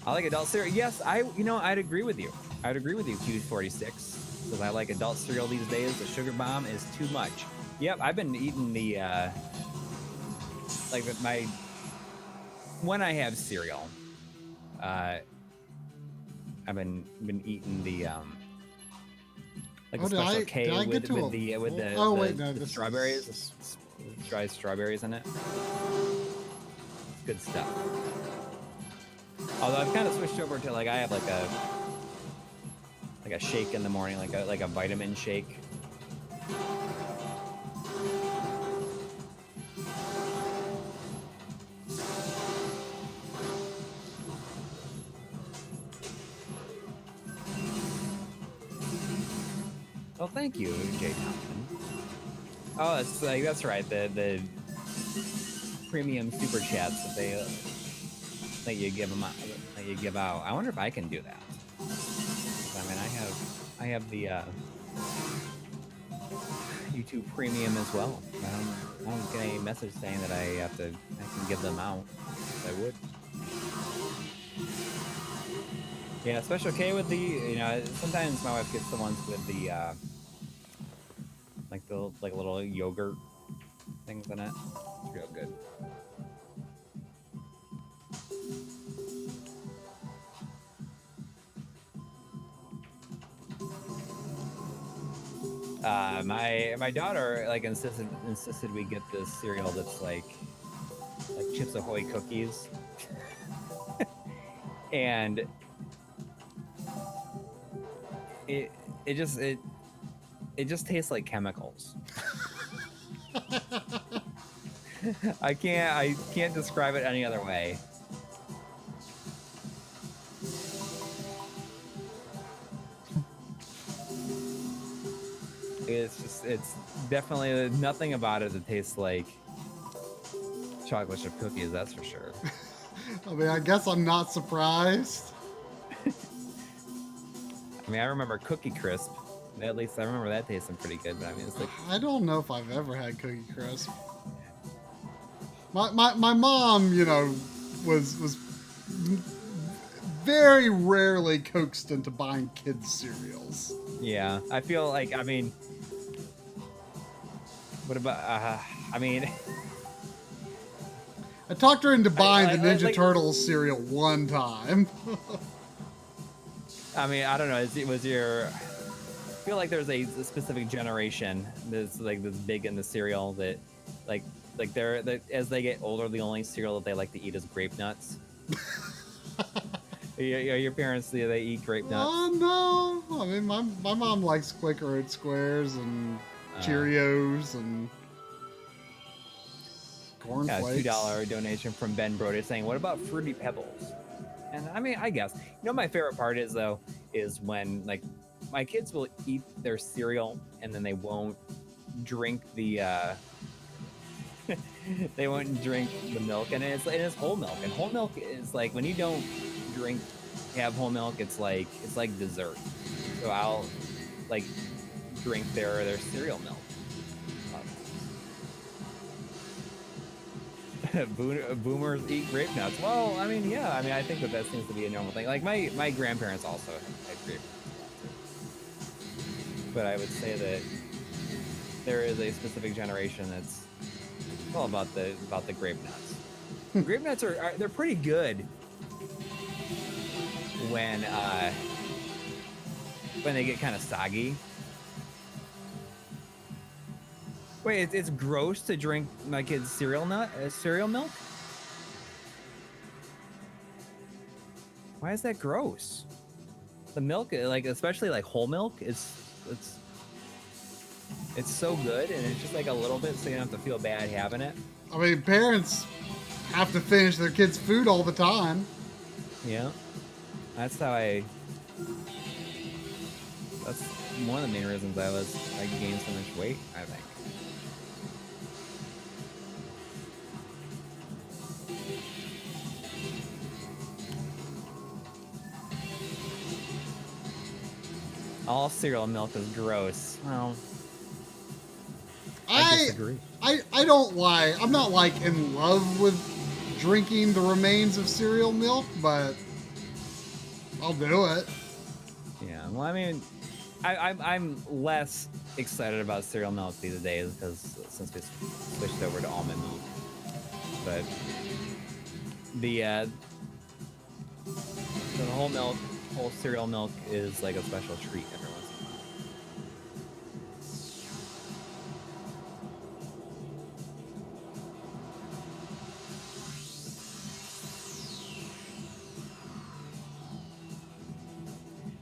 I like adult cereal. Yes, I'd agree with you. I'd agree with you, Q46. Because I like adult cereal these days. The sugar bomb is too much. Yep, I've been eating the when I have cereal, I've been eating the like a special K with the strawberries, the dry strawberries in it. It's good stuff. Although I've kind of switched over to, like, I have like a shake in the morning, like a vitamin shake. Well, thank you, Jay Thompson. Oh, that's right. The premium super chats that you give out. I wonder if I can do that. I mean, I have the YouTube Premium as well. I don't get any message saying that I can give them out. I would. Yeah, Special K with the, sometimes my wife gets the ones with the like little yogurt things in it. It's real good. My daughter insisted we get this cereal that's like Chips Ahoy cookies, and it just tastes like chemicals. I can't describe it any other way. It's definitely nothing about it that tastes like chocolate chip cookies, that's for sure. I mean, I guess I'm not surprised. I mean, I remember Cookie Crisp. At least I remember that tasting pretty good, but I mean, it's like... I don't know if I've ever had Cookie Crisp. My mom, was very rarely coaxed into buying kids' cereals. Yeah, I feel like, I mean... What about, I mean... I talked her into buying the Ninja Turtles cereal one time. I mean, I don't know. I feel like there's a specific generation that's like this big in the cereal that, like as they get older, the only cereal that they like to eat is grape nuts. Your parents, they eat grape nuts? Oh no! I mean, my mom likes Quaker Oat Squares and Cheerios and. Cornflakes. $2 donation from Ben Brody saying, "What about Fruity Pebbles?" And I mean, I guess my favorite part is when like my kids will eat their cereal and then they won't drink the they won't drink the milk, and it's whole milk, and whole milk is like when you don't have whole milk, it's like dessert. So I'll like drink their cereal milk. Boomers eat grape nuts. Well, I mean, yeah. I mean, I think that seems to be a normal thing. Like my grandparents also had grape nuts, but I would say that there is a specific generation that's all about the grape nuts. Grape nuts are they're pretty good when they get kind of soggy. Wait, it's gross to drink my kid's cereal milk? Why is that gross? The milk, like especially like whole milk, it's so good, and it's just like a little bit, so you don't have to feel bad having it. I mean, parents have to finish their kids' food all the time. Yeah, that's one of the main reasons I gained so much weight, I think. All cereal milk is gross. Well, I disagree. I don't lie. I'm not like in love with drinking the remains of cereal milk, but I'll do it. Yeah. Well, I mean, I'm less excited about cereal milk these days since we switched over to almond milk. But the whole cereal milk is like a special treat every once in a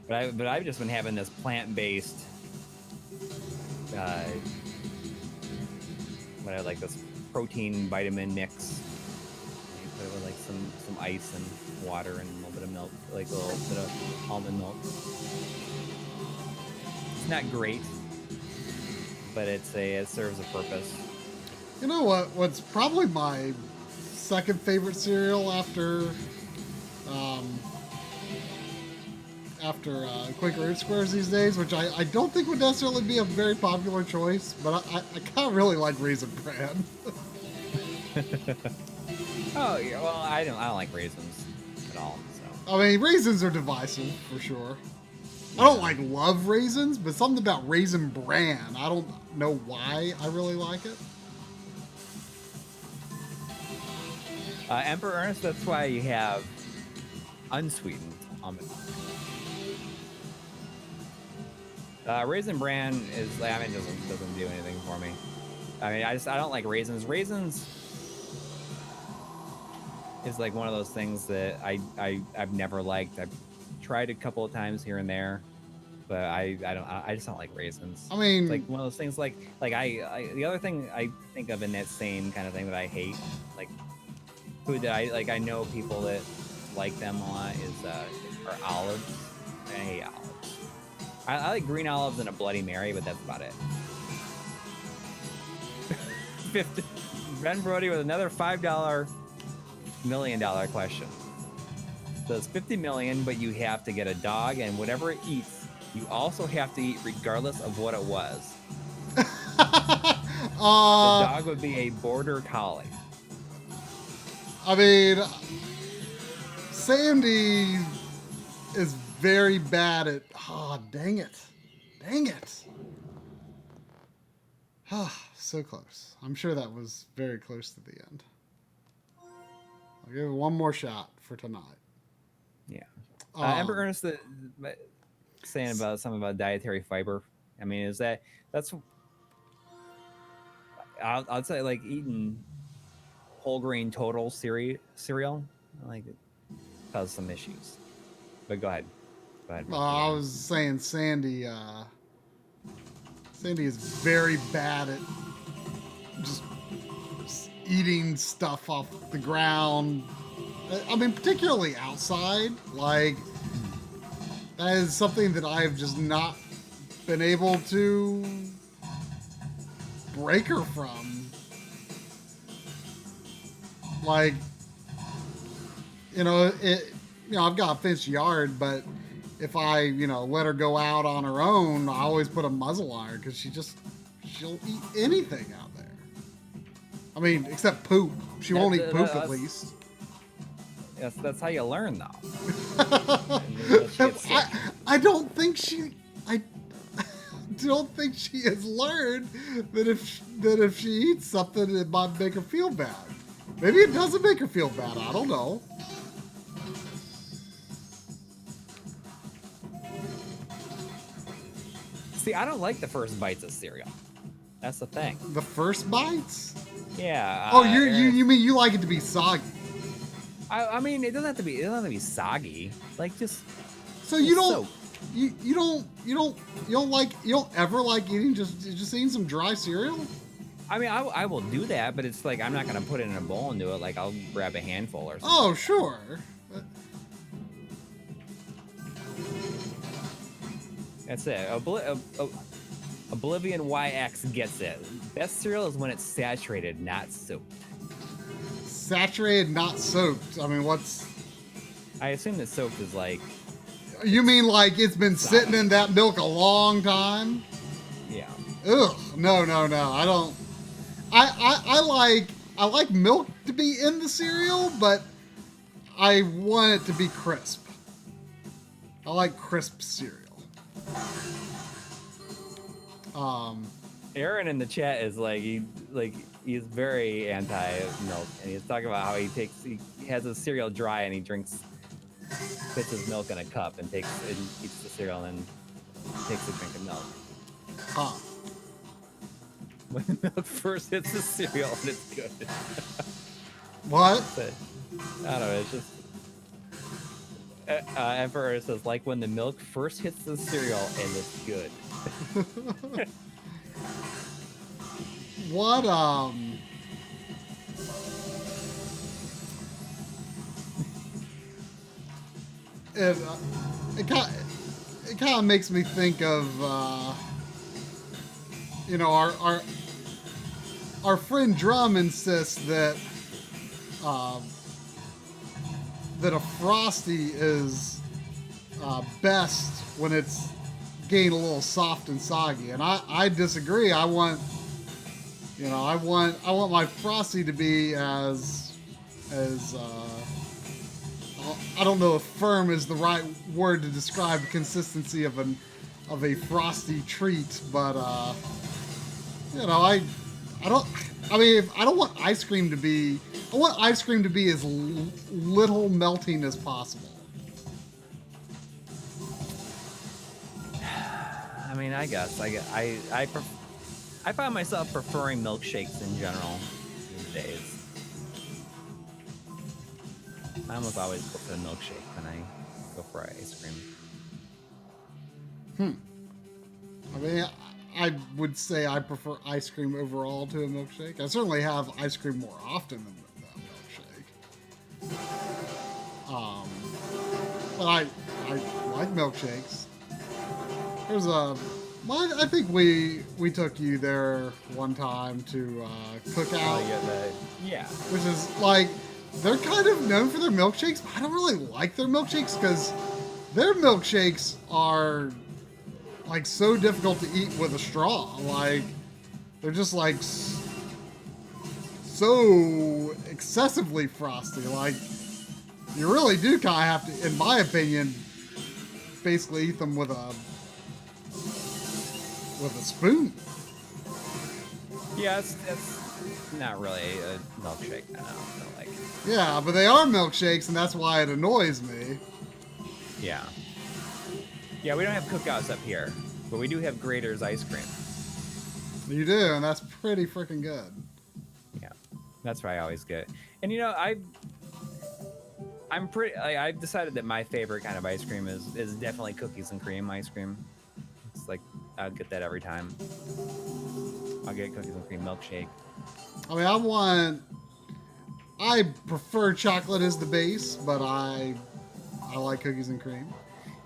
while. But I've just been having this plant-based this protein vitamin mix. You put it with like some ice and water and a little bit of milk, like a little bit of almond milk. It's not great, but it serves a purpose. You know what? What's probably my second favorite cereal after Quaker Oat Squares these days, which I don't think would necessarily be a very popular choice, but I kind of really like Raisin Bran. Oh yeah, well I don't like raisins at all. So I mean, raisins are divisive for sure. I don't like love raisins, but something about Raisin Bran, I don't know why I really like it. Emperor Ernest, that's why you have unsweetened almond milk. Raisin Bran doesn't do anything for me. I mean, I don't like raisins. Raisins is like one of those things that I've never liked. I've tried a couple of times here and there, but I just don't like raisins. I mean, it's like one of those things like the other thing I think of in that same kind of thing that I hate, like food that I know people that like them a lot are olives. I hate olives. I like green olives and a Bloody Mary, but that's about it. Ben Brody with another $5 million question. So it's 50 million, but you have to get a dog, and whatever it eats, you also have to eat regardless of what it was. The dog would be a border collie. I mean, Sandy is very bad at. Oh, dang it. So close. I'm sure that was very close to the end. I'll give it one more shot for tonight. Yeah. Emperor Ernest saying about something about dietary fiber. I mean, that's I'd say like eating whole grain total cereal, like it causes some issues. But go ahead. I was saying Sandy is very bad at just eating stuff off the ground. I mean, particularly outside. Like, that is something that I've just not been able to break her from. Like, I've got a fenced yard, but if I, let her go out on her own, I always put a muzzle on her because she'll eat anything out there. I mean, except poop. She won't eat poop at least. Yes, that's how you learn, though. I don't think she has learned that if she eats something, it might make her feel bad. Maybe it doesn't make her feel bad. I don't know. See, I don't like the first bites of cereal. That's the thing. The first bites? Yeah. Oh, you mean you like it to be soggy? I mean, it doesn't have to be soggy. Like, just. So you don't ever like eating just eating some dry cereal? I mean, I will do that, but it's like I'm not gonna put it in a bowl and do it. Like, I'll grab a handful or something. Oh, sure. That's it. Oblivion YX gets it. Best cereal is when it's saturated, not soaked. Saturated, not soaked. I mean, I assume that soaked is like. You mean like it's been sitting in that milk a long time? Yeah. Ugh. No. I don't. I like milk to be in the cereal, but I want it to be crisp. I like crisp cereal. Aaron in the chat is he's very anti-milk, and he's talking about how he has his cereal dry and he puts his milk in a cup and eats the cereal and then takes a drink of milk. Huh. When the milk first hits the cereal and it's good. What? But, I don't know. It's just. Emperor says, like when the milk first hits the cereal and it's good. What, it kind of makes me think of, our friend Drum insists that a Frosty is best when it's getting a little soft and soggy, and I disagree. I want my Frosty to be as I don't know if firm is the right word to describe consistency of a Frosty treat, but I don't want ice cream to be. I want ice cream to be as little melting as possible. I mean, I guess I find myself preferring milkshakes in general these days. I almost always go for the milkshake when I go for ice cream. I mean, I would say I prefer ice cream overall to a milkshake. I certainly have ice cream more often than a milkshake. But I like milkshakes. There's I think we took you there one time to Cookout. Yeah. Which is like, they're kind of known for their milkshakes, but I don't really like their milkshakes because their milkshakes are like so difficult to eat with a straw. Like, they're just like so excessively frosty. Like, you really do kind of have to, in my opinion, basically eat them with a spoon. Yeah, it's not really a milkshake. I don't feel like. Yeah, but they are milkshakes, and that's why it annoys me. Yeah. Yeah, we don't have Cookouts up here, but we do have Grater's ice cream. You do, and that's pretty freaking good. Yeah, that's what I always get. And I've decided that my favorite kind of ice cream is definitely cookies and cream ice cream. It's like, I'll get that every time. I'll get cookies and cream milkshake. I mean, I prefer chocolate as the base, but I like cookies and cream.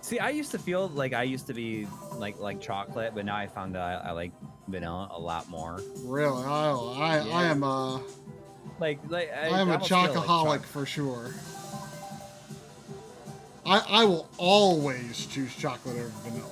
See, I used to feel like I used to be like chocolate, but now I found that I like vanilla a lot more. Really, I am a I am a almost feel like chocoholic for sure. I will always choose chocolate over vanilla.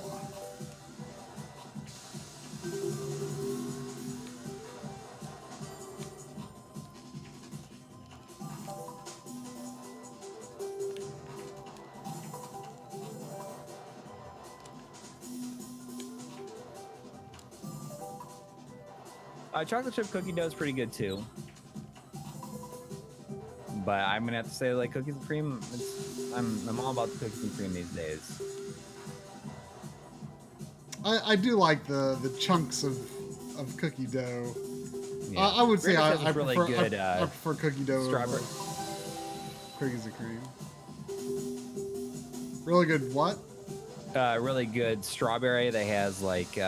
Chocolate chip cookie dough is pretty good too. But I'm gonna have to say, like, cookies and cream. I'm all about the cookies and cream these days. I do like the chunks of cookie dough. Yeah. I would say I really prefer, good, I prefer cookie dough strawberry. over cookies and cream. Really good what? Really good strawberry that has like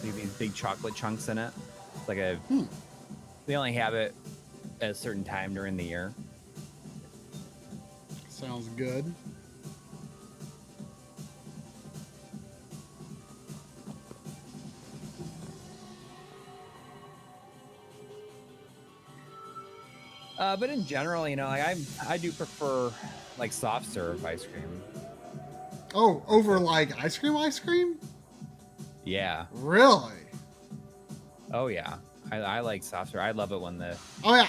these big chocolate chunks in it. It's like a. They only have it at a certain time during the year. Sounds good. But in general, you know, like I do prefer like soft serve ice cream. Oh, over like ice cream? Yeah. Really? Oh yeah. I like soft serve. I love it when the. Oh yeah.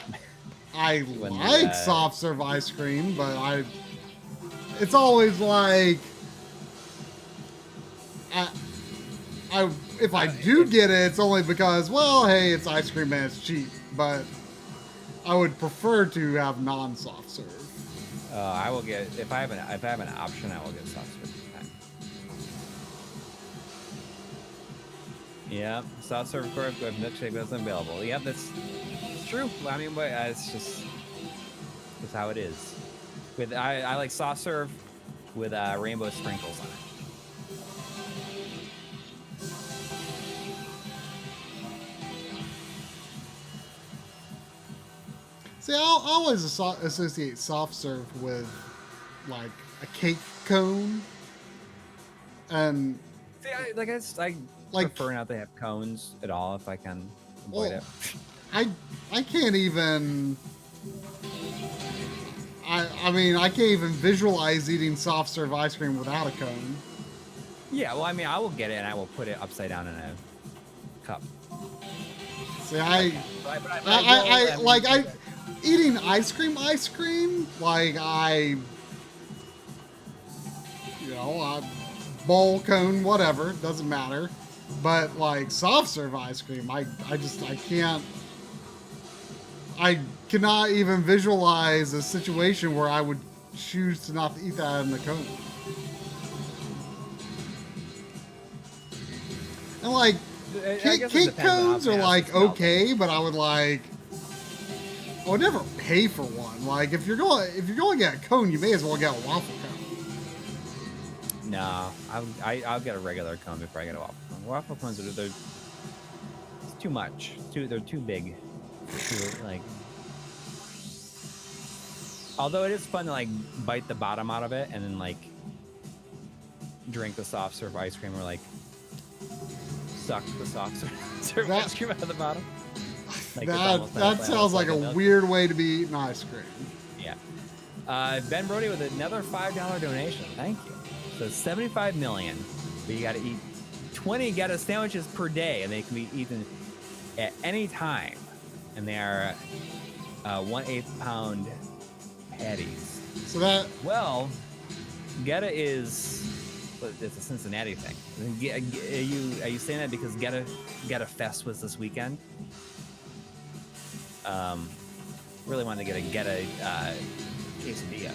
I When the, like soft serve ice cream, but it's always like if I do get it, it's only because, well, hey, it's ice cream and it's cheap. But I would prefer to have non-soft serve. I will get if I have an option, I will get soft serve. Yeah, soft serve course with milkshake wasn't available. Yep, that's true. I mean, but it's just how it is. With I like soft serve with rainbow sprinkles on it. See, I always associate soft serve with like a cake cone, and See, I like prefer not to have cones at all if I can avoid it. I can't even. I mean, I can't even visualize eating soft serve ice cream without a cone. Yeah, well, I mean, I will get it and I will put it upside down in a cup. See, I eating ice cream, like bowl, cone, whatever, doesn't matter. But like soft serve ice cream, I cannot even visualize a situation where I would choose to not eat that in the cone. And like cake cones are like okay, but I would never pay for one. Like if you're going to get a cone, you may as well get a waffle cone. No, I'll get a regular cone before I get a waffle cone. Waffle cones it's too much. They're too big. Like, although it is fun to like bite the bottom out of it and then like drink the soft serve ice cream or like suck the soft serve ice cream out of the bottom. Like that sounds like a weird way to be eating ice cream. Yeah. Ben Brody with another $5 donation. Thank you. So 75 million, but you got to eat 20 Ghetto sandwiches per day, and they can be eaten at any time. And they are 1/8 pound patties. So that Ghetto is it's a Cincinnati thing. Are you saying that because Ghetto Fest was this weekend? Really wanted to get a Ghetto quesadilla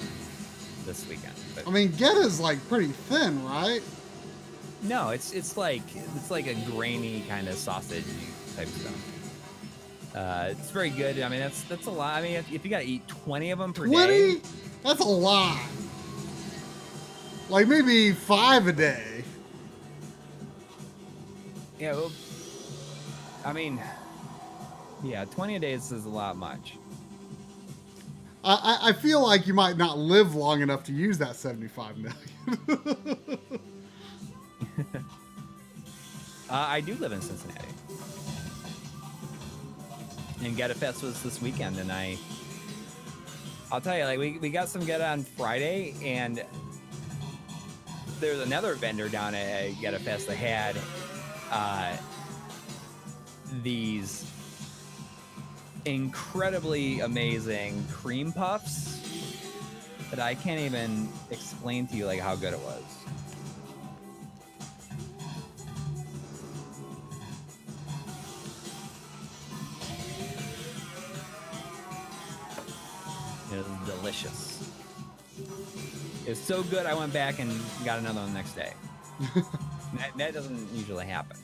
this weekend. But I mean, Getta's like pretty thin, right? no, it's like a grainy kind of sausage type stuff. It's very good. I mean, that's a lot. I mean, if you got to eat 20 of them per 20? day, That's a lot. Like maybe 5 a day. yeah. Well, I mean, yeah, 20 a day is a lot much. I feel like you might not live long enough to use that 75 million. I do live in Cincinnati. And Get a Fest was this weekend, and I'll tell you, like we got some Get on Friday, and there's another vendor down at Get a Fest that had these incredibly amazing cream puffs that I can't even explain to you like how good it was. It was delicious. It's so good I went back and got another one the next day. that doesn't usually happen.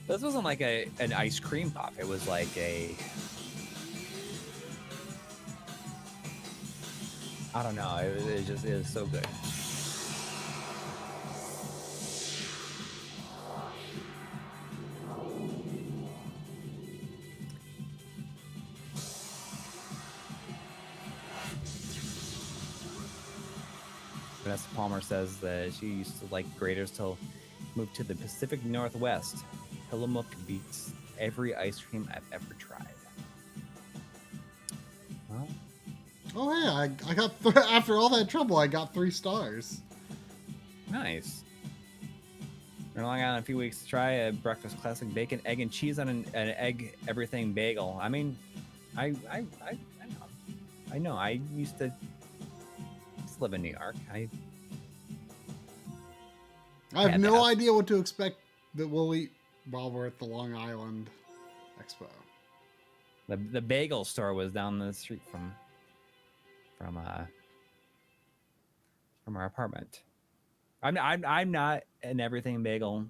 This wasn't like an ice cream puff. It was like I don't know. It was so good. Vanessa Palmer says that she used to like graders till moved to the Pacific Northwest. Tillamook beats every ice cream I've ever tried. Well, Oh hey, I got after all that trouble, I got 3 stars. nice. We're only on a few weeks to try a breakfast classic bacon, egg, and cheese on an egg everything bagel. I mean, I know. I know. I used to live in New York. I have no idea what to expect that we'll eat while we're at the Long Island Expo. The bagel store was down the street from our apartment. I'm not an everything bagel.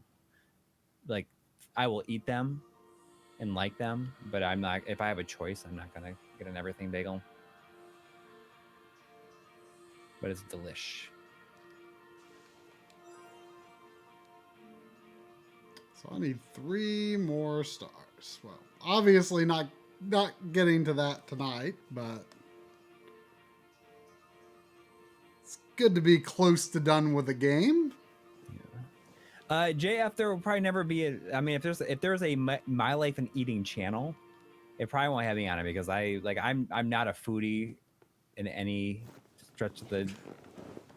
Like, I will eat them and like them, but I'm not. If I have a choice, I'm not gonna get an everything bagel. But it's delish. So I need 3 more stars. Well, obviously not getting to that tonight, but it's good to be close to done with the game. JF, there will probably never be I mean, if there's a My Life in Eating channel, it probably won't have me on it because I'm not a foodie in any stretch of the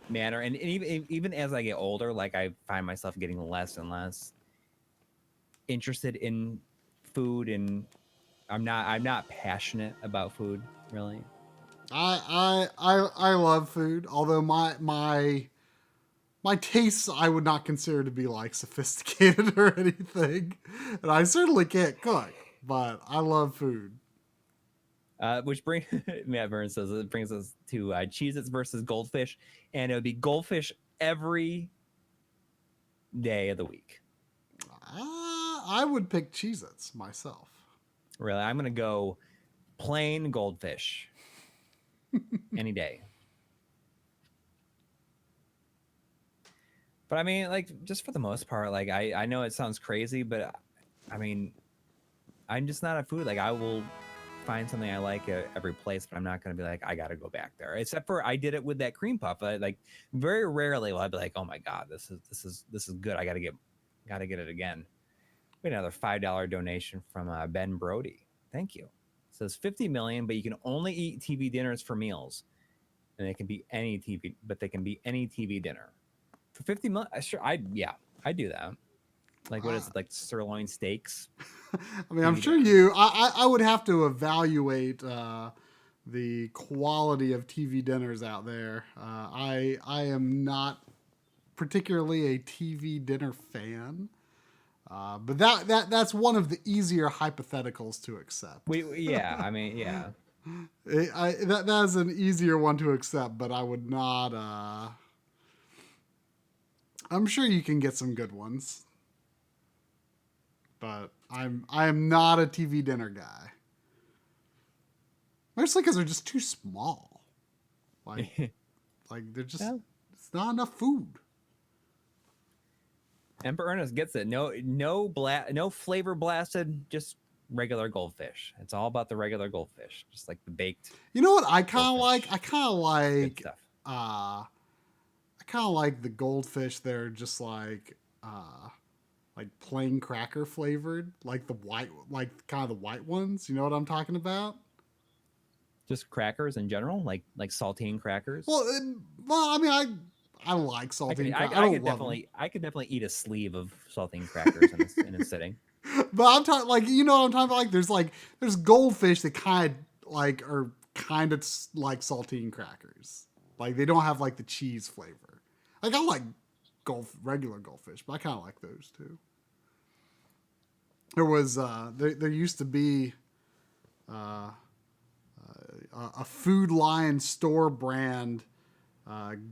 manner, and even as I get older, like I find myself getting less and less interested in food, and I'm not passionate about food really. I love food, although my tastes I would not consider to be like sophisticated or anything, and I certainly can't cook, but I love food. Which brings Matt Burns says it brings us to Cheez-Its versus Goldfish, and it would be Goldfish every day of the week. I would pick Cheez-Its myself. Really, I'm gonna go plain Goldfish any day. But I mean, like, just for the most part, like I know it sounds crazy, but I mean, I'm just not a food. Like, I will find something I like at every place, but I'm not going to be like, I got to go back there. Except for I did it with that cream puff. Like, very rarely will I be like, oh my god, this is good. I got to get it again. We had another $5 donation from Ben Brody. Thank you. It says 50 million, but you can only eat TV dinners for meals, and they can be any TV, but they can be any TV dinner for 50 million. Sure, I'd do that. Like, what is it, like sirloin steaks? I mean, I'm sure I would have to evaluate the quality of TV dinners out there. I am not particularly a TV dinner fan, but that's one of the easier hypotheticals to accept. I mean, yeah. That is an easier one to accept, but I would not. I'm sure you can get some good ones. But I am not a TV dinner guy. Mostly because they're just too small. Like Like they're just Yeah. it's not enough food. Emperor Ernest gets it. No flavor blasted, just regular goldfish. It's all about the regular goldfish, just like the baked You know what I kind of goldfish. like? I kind of Good like stuff. I kind of like the goldfish. They're just like plain cracker flavored, like the white, like kind of the white ones. You know what I'm talking about? Just crackers in general, like saltine crackers. Well, well, I mean, I like saltine crackers. I don't love them. I could definitely eat a sleeve of saltine crackers in a sitting. But I'm talking like you know what I'm talking about. There's goldfish that kind of like are kind of like saltine crackers. Like they don't have like the cheese flavor. Like I like regular goldfish, but I kind of like those too. There was there used to be uh, a Food Lion store brand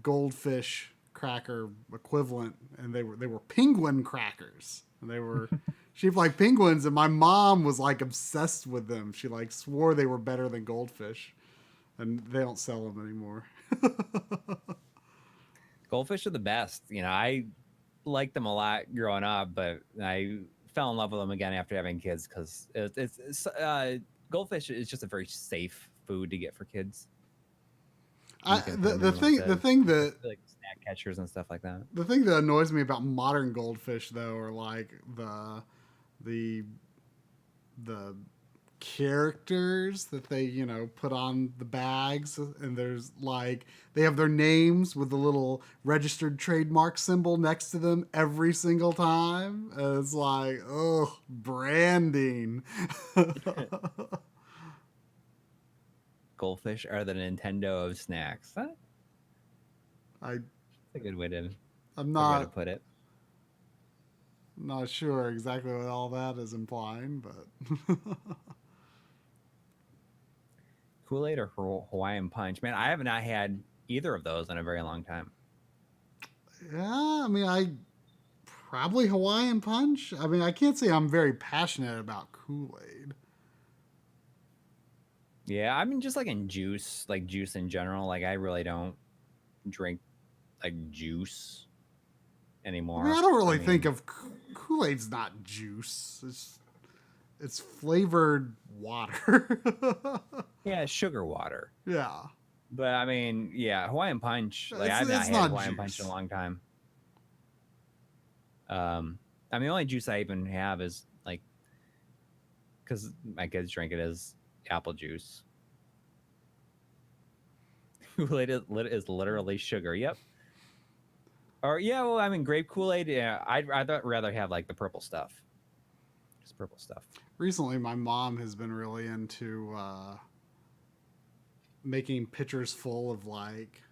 goldfish cracker equivalent, and they were penguin crackers, and they were shaped like penguins. And my mom was like obsessed with them. She like swore they were better than goldfish, and they don't sell them anymore. Goldfish are the best. You know, I liked them a lot growing up, but I fell in love with them again after having kids because goldfish is just a very safe food to get for kids. The thing that like snack catchers and stuff like that. The thing that annoys me about modern goldfish though are like the characters that they put on the bags, and there's like they have their names with the little registered trademark symbol next to them every single time, and it's like, oh, branding. Goldfish are the Nintendo of snacks. Huh? That's a good way to put it. I'm not sure exactly what all that is implying, but Kool-Aid or Hawaiian Punch? Man, I have not had either of those in a very long time. Yeah, I mean, I probably Hawaiian Punch. I mean, I can't say I'm very passionate about Kool-Aid. Yeah, I mean, just like in juice, like juice in general. Like I really don't drink like juice anymore. I mean, I don't really think of Kool-Aid's not juice. It's flavored water. Yeah, sugar water. Yeah. But I mean, yeah, Hawaiian Punch. Like I've not had Hawaiian Punch in a long time. I mean, the only juice I even have is like, because my kids drink it as apple juice. Kool-Aid is literally sugar. Yep. Or yeah, well, I mean, grape Kool-Aid. Yeah, I'd rather have like the purple stuff. Just purple stuff. Recently, my mom has been really into making pitchers full of like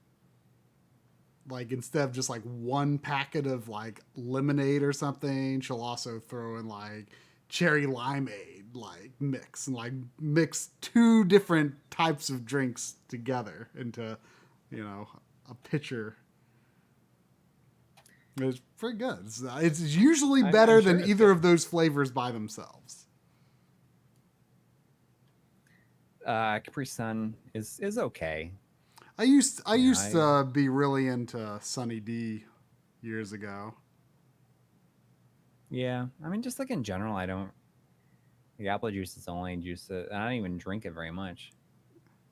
instead of just like one packet of like lemonade or something, she'll also throw in like cherry limeade like mix, and like mix two different types of drinks together into a pitcher. It's pretty good. It's usually better than either of those flavors by themselves. Capri Sun is okay. I used to be really into Sunny D years ago. Yeah, I mean, just like in general, I don't. The apple juice is the only juice that I don't even drink it very much.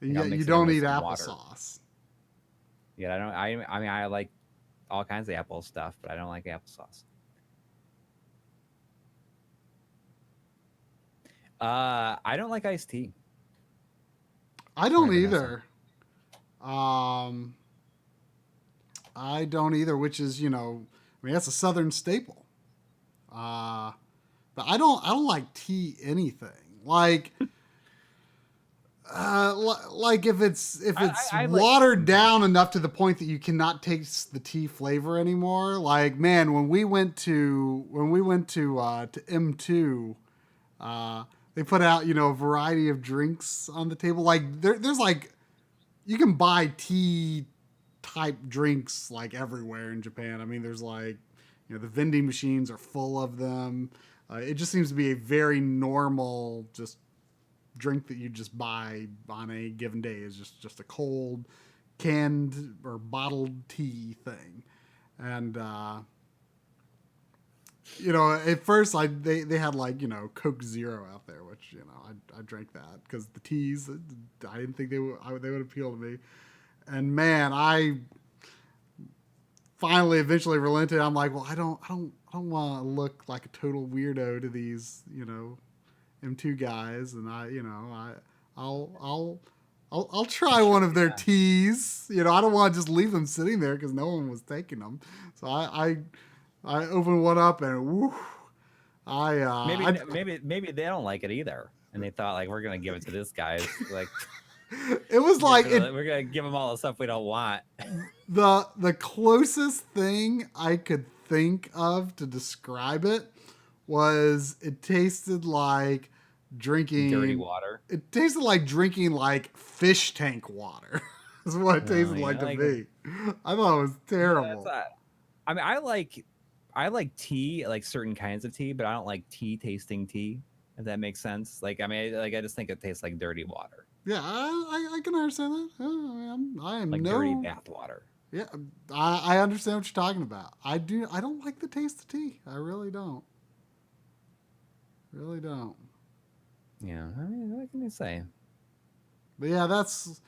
And yet you don't eat applesauce. Yeah, I don't. I mean, I like all kinds of apple stuff, but I don't like applesauce. I don't like iced tea. I don't either. I don't either, which is, I mean, that's a Southern staple. But I don't like tea anything. Like, like if it's I watered down enough to the point that you cannot taste the tea flavor anymore. Like, man, when we went to M2, they put out, a variety of drinks on the table. Like there's like, you can buy tea type drinks like everywhere in Japan. I mean, there's like, the vending machines are full of them. It just seems to be a very normal just drink that you just buy on a given day. Is just a cold canned or bottled tea thing, and at first they had like Coke Zero out there, which I drank that because the teas I didn't think they would appeal to me, and man, I finally eventually relented. I'm like, well, I don't want to look like a total weirdo to these M2 guys, and I'll try one of their teas. I don't want to just leave them sitting there because no one was taking them. So I opened one up and woo, maybe they don't like it either, and they thought like we're gonna give it to this guy. Like it was like we're gonna give him all the stuff we don't want. The closest thing I could think of to describe it was it tasted like drinking dirty water. It tasted like drinking like fish tank water. That's what it tasted like to me. I thought it was terrible. I mean, I like tea, like certain kinds of tea, but I don't like tea tasting tea. If that makes sense. Like, I mean, I just think it tastes like dirty water. Yeah, I can understand that. I am like dirty bath water. Yeah, I understand what you're talking about. I don't like the taste of tea. I really don't. Really don't. Yeah, I mean, what can you say? But yeah, that's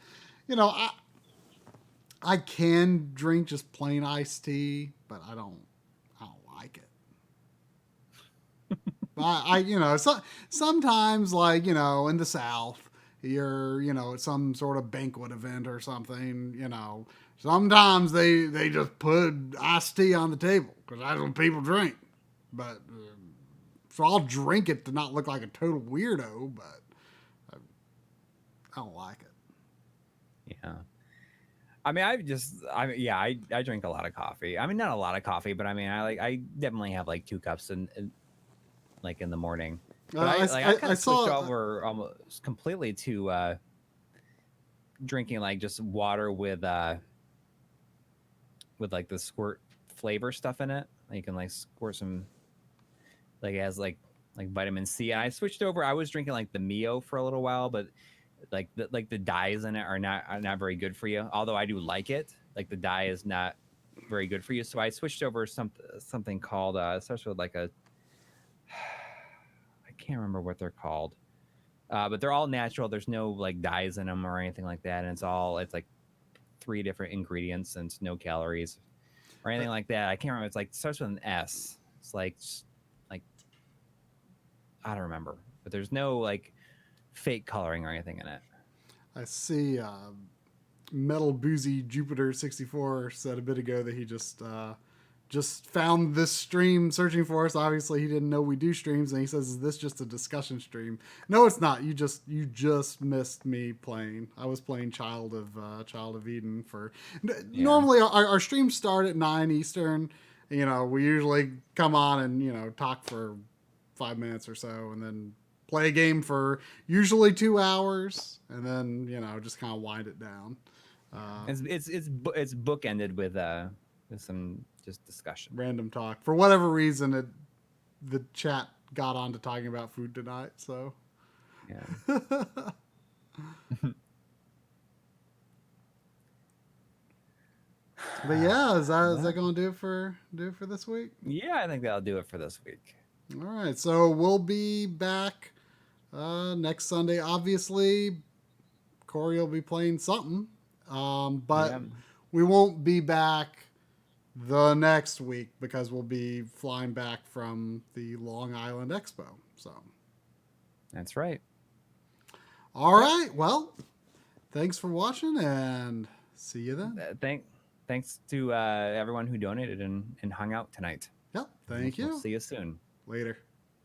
I can drink just plain iced tea, but I don't like it. But sometimes like in the South, you're at some sort of banquet event or something, sometimes they just put iced tea on the table because that's what people drink. But so I'll drink it to not look like a total weirdo, but I don't like it. Yeah. I mean, I drink a lot of coffee. I mean, not a lot of coffee, but I mean, I definitely have like 2 cups in the morning. But I kind of switched over almost completely to drinking like just water with like the squirt flavor stuff in it. Like you can like squirt some, like it has like vitamin C. And I switched over. I was drinking like the Mio for a little while, but like the dyes in it are not very good for you. Although I do like it, like the dye is not very good for you. So I switched over something called it starts with like a I can't remember what they're called, but they're all natural. There's no like dyes in them or anything like that, and it's like 3 different ingredients and no calories or anything like that. I can't remember. It's like it starts with an S. It's like I don't remember, but there's no like fake coloring or anything in it. I see Metal Boozy Jupiter 64 said a bit ago that he just found this stream searching for us. Obviously he didn't know we do streams, and he says, is this just a discussion stream? No, it's not. You just missed me playing. I was playing Child of Eden normally our streams start at 9 Eastern. We usually come on and talk for 5 minutes or so, and then play a game for usually 2 hours, and then just kind of wind it down. It's bookended with some just discussion, random talk. For whatever reason, the chat got on to talking about food tonight. So yeah. But yeah, is that going to do it for this week? Yeah, I think that'll do it for this week. All right, so we'll be back next Sunday. Obviously, Coury will be playing something, but we won't be back the next week because we'll be flying back from the Long Island Expo. So that's right. All right. Well, thanks for watching, and see you then. Thanks to everyone who donated and hung out tonight. Yep. Thank you. We'll see you soon. Later.